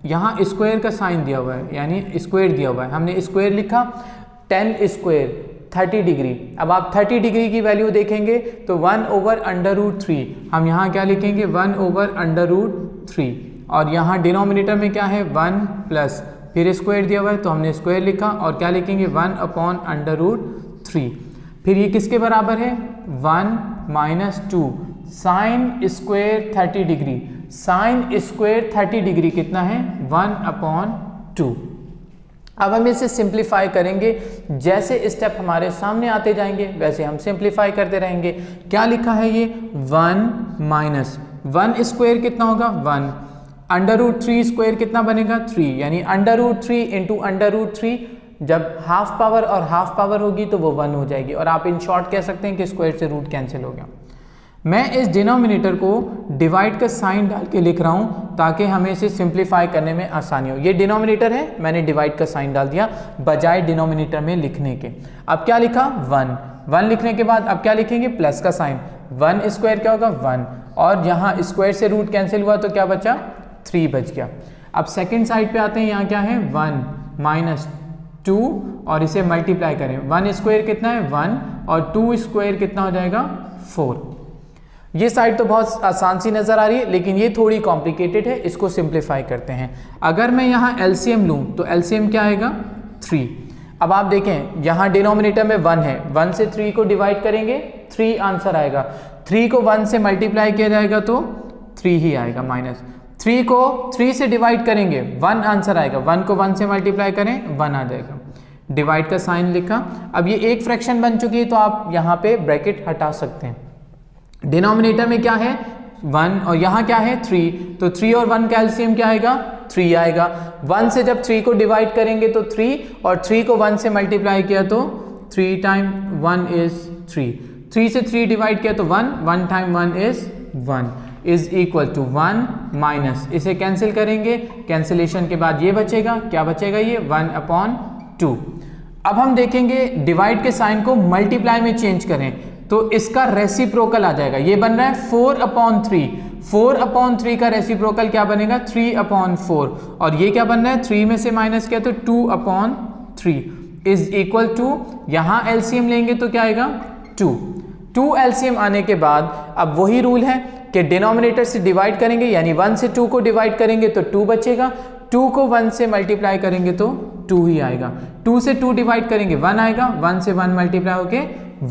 यहाँ स्क्वायर का साइन दिया हुआ है यानी स्क्वायर दिया हुआ है, हमने स्क्वायर लिखा, 10 स्क्वायर 30 डिग्री। अब आप 30 डिग्री की वैल्यू देखेंगे तो 1/√3, हम यहाँ क्या लिखेंगे 1/√3 और यहाँ डिनोमिनेटर में क्या है 1 प्लस फिर स्क्वायर दिया हुआ है तो हमने स्क्वायर लिखा और क्या लिखेंगे 1/√3। फिर ये किसके बराबर है 1 - 2 sine square 30 degree, sine square 30 degree कितना है 1/2। अब हम इसे सिंप्लीफाई करेंगे, जैसे स्टेप हमारे सामने आते जाएंगे वैसे हम सिंप्लीफाई करते रहेंगे। क्या लिखा है ये 1 - 1 स्क्वायर कितना होगा 1, √3 स्क्वायर कितना बनेगा 3, यानी √3 इंटू √3, जब हाफ पावर और हाफ पावर होगी तो वो 1 हो जाएगी और आप इन शॉर्ट कह सकते हैं कि स्क्वायर से रूट कैंसिल हो गया। मैं इस डिनोमिनेटर को डिवाइड का साइन डाल के लिख रहा हूँ ताकि हमें इसे सिंप्लीफाई करने में आसानी हो। ये डिनोमिनेटर है, मैंने डिवाइड का साइन डाल दिया बजाय डिनोमिनेटर में लिखने के। अब क्या लिखा 1 लिखने के बाद अब क्या लिखेंगे प्लस का साइन, 1 स्क्वायर क्या होगा 1 और यहाँ स्क्वायर से रूट कैंसिल हुआ तो क्या बचा 3 बच गया। अब सेकेंड साइड पे आते हैं, यहाँ क्या है 1 - 2 और इसे मल्टीप्लाई करें, 1 स्क्वायर कितना है 1 और 2 स्क्वायर कितना हो जाएगा 4। ये साइड तो बहुत आसान सी नज़र आ रही है लेकिन ये थोड़ी कॉम्प्लिकेटेड है, इसको सिंप्लीफाई करते हैं। अगर मैं यहाँ एलसीएम लूँ तो एलसीएम क्या आएगा 3। अब आप देखें यहाँ डिनोमिनेटर में 1 है, 1 से 3 को डिवाइड करेंगे 3 आंसर आएगा, 3 को 1 से मल्टीप्लाई किया जाएगा तो 3 ही आएगा, माइनस 3 को 3 से डिवाइड करेंगे 1 आंसर आएगा, 1 को 1 से मल्टीप्लाई करें 1 आ जाएगा, डिवाइड का साइन लिखा। अब ये एक फ्रैक्शन बन चुकी है तो आप यहाँ पे ब्रैकेट हटा सकते हैं। डिनोमिनेटर में क्या है 1 और यहाँ क्या है 3, तो 3 और 1 का एलसीएम क्या आएगा 3 आएगा। 1 से जब 3 को डिवाइड करेंगे तो 3 और 3 को 1 से मल्टीप्लाई किया तो 3 टाइम 1 इज 3, 3 से 3 डिवाइड किया तो 1, 1 time 1 is 1 is equal to 1 minus, इसे कैंसिल करेंगे, कैंसिलेशन के बाद ये बचेगा, क्या बचेगा ये 1/2। अब हम देखेंगे डिवाइड के साइन को मल्टीप्लाई में चेंज करें तो इसका रेसिप्रोकल आ जाएगा, ये बन रहा है 4/3, 4/3 का रेसिप्रोकल क्या बनेगा 3/4 और ये क्या बन रहा है 3 में से माइनस किया तो 2/3 इज इक्वल टू, यहाँ एलसीएम लेंगे तो क्या आएगा 2 एलसीएम आने के बाद अब वही रूल है कि डिनोमिनेटर से डिवाइड करेंगे यानी 1 से 2 को डिवाइड करेंगे तो 2 बचेगा, 2 को 1 से मल्टीप्लाई करेंगे तो 2 ही आएगा। 2 से 2 डिवाइड करेंगे 1 आएगा, 1 से 1 मल्टीप्लाई होके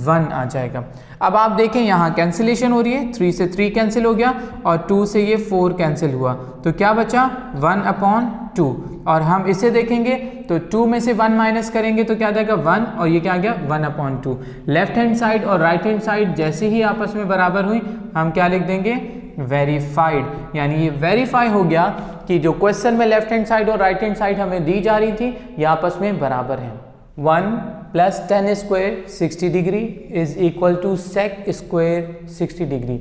1 आ जाएगा। अब आप देखें यहाँ कैंसिलेशन हो रही है, 3 से 3 कैंसिल हो गया और 2 से ये 4 कैंसिल हुआ, तो क्या बचा 1/2। और हम इसे देखेंगे तो 2 में से 1 माइनस करेंगे तो क्या जाएगा 1, और ये क्या आ गया 1/2। लेफ्ट हैंड साइड और राइट हैंड साइड जैसे ही आपस में बराबर हुई हम क्या लिख देंगे वेरीफाइड, यानी ये वेरीफाई हो गया कि जो क्वेश्चन में लेफ्ट हैंड साइड और राइट हैंड साइड हमें दी जा रही थी ये आपस में बराबर है। 1 + tan square 60 degree is equal to sec square 60 degree.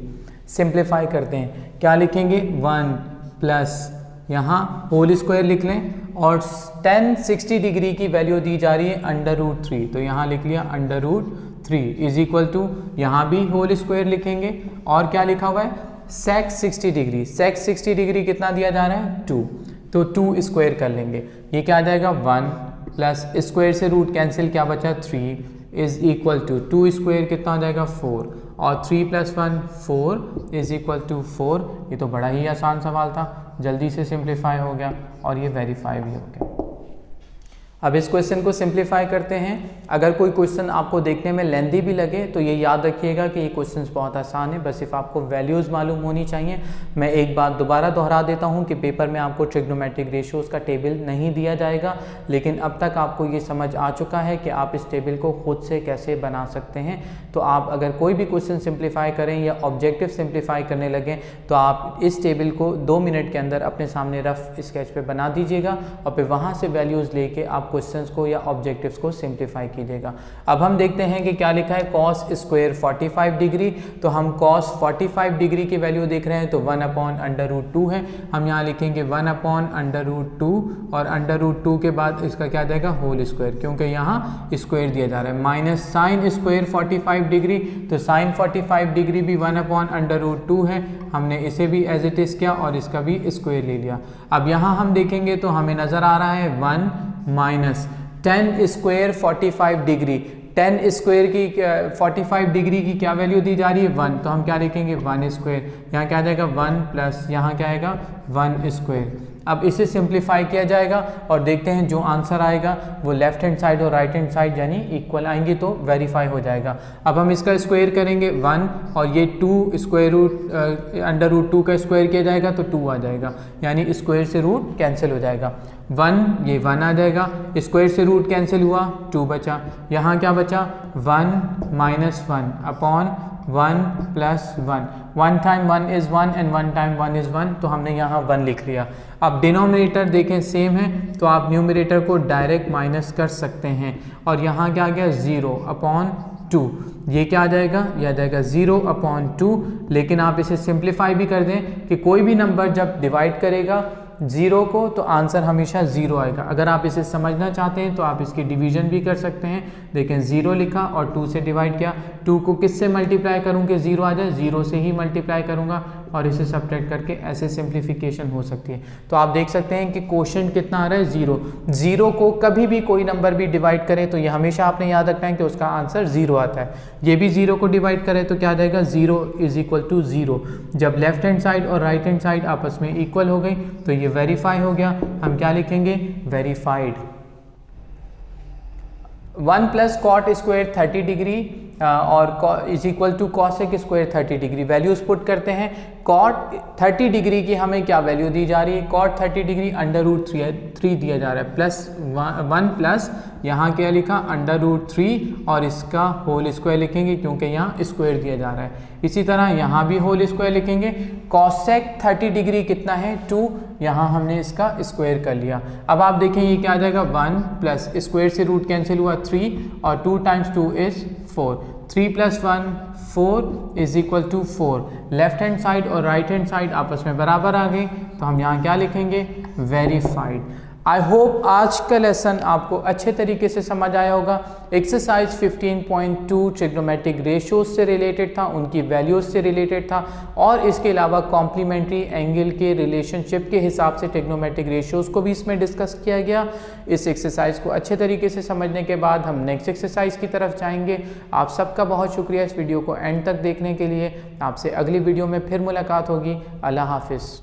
Simplify करते हैं, क्या लिखेंगे 1 प्लस यहाँ होल स्क्वायर लिख लें और tan 60 डिग्री की वैल्यू दी जा रही है √3, तो यहाँ लिख लिया √3 इज इक्वल टू यहाँ भी होल स्क्वायर लिखेंगे और क्या लिखा हुआ है sec 60 डिग्री। sec 60 डिग्री कितना दिया जा रहा है 2, तो 2 स्क्वायर कर लेंगे, ये क्या आ जाएगा 1 प्लस स्क्वायर से रूट कैंसिल, क्या बचा 3 इज इक्वल टू 2 स्क्वायर कितना हो जाएगा 4 और 3 + 1 4 इज इक्वल टू 4। ये तो बड़ा ही आसान सवाल था, जल्दी से सिंप्लीफाई हो गया और ये वेरीफाई भी हो गया। अब इस क्वेश्चन को सिंप्लीफाई करते हैं। अगर कोई क्वेश्चन आपको देखने में लेंथी भी लगे तो ये याद रखिएगा कि ये क्वेश्चंस बहुत आसान है, बस सिर्फ आपको वैल्यूज़ मालूम होनी चाहिए। मैं एक बात दोबारा दोहरा देता हूँ कि पेपर में आपको ट्रिग्नोमेट्रिक रेशियोज़ का टेबल नहीं दिया जाएगा, लेकिन अब तक आपको ये समझ आ चुका है कि आप इस टेबल को खुद से कैसे बना सकते हैं। तो आप अगर कोई भी क्वेश्चन सिंप्लीफाई करें या ऑब्जेक्टिव सिंप्लीफाई करने लगें तो आप इस टेबल को 2 मिनट के अंदर अपने सामने रफ स्केच पे बना दीजिएगा और फिर वहाँ से वैल्यूज़ लेके आप क्वेश्चंस को या ऑब्जेक्टिव्स को सिंप्लीफाई कीजिएगा। अब हम देखते हैं कि क्या लिखा है cos स्क्वायर 45 डिग्री, तो हम cos 45 डिग्री की वैल्यू देख रहे हैं तो 1/√2 है, हम यहाँ लिखेंगे 1/√2 और √2 के बाद इसका क्या जाएगा होल स्क्वायर, क्योंकि यहाँ स्क्वायर दिया जा रहा है, माइनस साइन स्क्वायर 45 डिग्री, तो साइन 45 डिग्री भी 1/√2 है, हमने इसे भी एज इट इज़ किया और इसका भी स्क्वायर ले लिया। अब यहाँ हम देखेंगे तो हमें नज़र आ रहा है 1 minus tan square 45 degree, tan square की 45 डिग्री की क्या वैल्यू दी जा रही है 1, तो हम क्या लिखेंगे 1 स्क्वायर, यहाँ क्या आ जाएगा 1 प्लस यहाँ क्या आएगा 1 स्क्वायर। अब इसे सिंप्लीफाई किया जाएगा और देखते हैं जो आंसर आएगा वो लेफ्ट हैंड साइड और राइट हैंड साइड यानी इक्वल आएंगे तो वेरीफाई हो जाएगा। अब हम इसका स्क्वायर करेंगे 1 और ये 2 स्क्वायर रूट √2 का स्क्वायर किया जाएगा तो 2 आ जाएगा, यानी स्क्वायर से रूट कैंसिल हो जाएगा। 1 ये 1 आ जाएगा, स्क्वायर से रूट कैंसिल हुआ 2 बचा, यहाँ क्या बचा 1 minus 1/1 plus 1, 1 time 1 is 1 and 1 time 1 is 1, तो हमने यहाँ 1 लिख लिया। अब डिनोमिनेटर देखें सेम है तो आप न्यूमरेटर को डायरेक्ट माइनस कर सकते हैं और यहाँ क्या आ गया 0/2, ये क्या आ जाएगा, ये आ जाएगा 0/2। लेकिन आप इसे सिंप्लीफाई भी कर दें कि कोई भी नंबर जब डिवाइड करेगा 0 को तो आंसर हमेशा 0 आएगा। अगर आप इसे समझना चाहते हैं तो आप इसकी डिवीजन भी कर सकते हैं। देखें 0 लिखा और 2 से डिवाइड किया, 2 को किससे मल्टीप्लाई करूँ कि 0 आ जाए, 0 से ही मल्टीप्लाई करूँगा और इसे सब्ट्रैक्ट करके ऐसे सिंप्लीफिकेशन हो सकती है। तो आप देख सकते हैं कि क्वोशंट कितना आ रहा है 0। 0 को कभी भी कोई नंबर भी डिवाइड करे तो ये हमेशा आपने याद रखना है कि उसका आंसर 0 आता है। ये भी 0 को डिवाइड करे तो क्या आ जाएगा 0 इज इक्वल टू 0। जब लेफ्ट हैंड साइड और राइट हैंड साइड आपस में इक्वल हो गई तो ये वेरीफाई हो गया। हम क्या लिखेंगे verified. 1 plus cot square 30 degree और is equal to cosec square 30 degree. Values put करते हैं। कॉट 30 डिग्री की हमें क्या वैल्यू दी जा रही है, कॉट 30 डिग्री √3 दिया जा रहा है, प्लस 1 प्लस यहाँ क्या लिखा √3 और इसका होल स्क्वायर लिखेंगे क्योंकि यहाँ स्क्वायर दिया जा रहा है। इसी तरह यहाँ भी होल स्क्वायर लिखेंगे। कॉसेक 30 डिग्री कितना है 2, यहाँ हमने इसका स्क्वायर कर लिया। अब आप देखें ये क्या आ जाएगा 1 प्लस स्क्वायर से रूट कैंसिल हुआ 3 और 2 times 2 is 4, 3 + 1 4 is equal to 4। Left hand side और राइट हैंड साइड आपस में बराबर आ गई तो हम यहाँ क्या लिखेंगे वेरीफाइड। आई होप आज का लेसन आपको अच्छे तरीके से समझ आया होगा। एक्सरसाइज 15.2 ट्रिग्नोमेट्रिक रेशियोज से रिलेटेड था, उनकी वैल्यूज से रिलेटेड था और इसके अलावा कॉम्प्लीमेंट्री एंगल के रिलेशनशिप के हिसाब से ट्रिग्नोमेट्रिक रेशियोज को भी इसमें डिस्कस किया गया। इस एक्सरसाइज को अच्छे तरीके से समझने के बाद हम नेक्स्ट एक्सरसाइज की तरफ जाएंगे। आप सबका बहुत शुक्रिया इस वीडियो को एंड तक देखने के लिए। आपसे अगली वीडियो में फिर मुलाकात होगी। अल्लाह हाफिज़।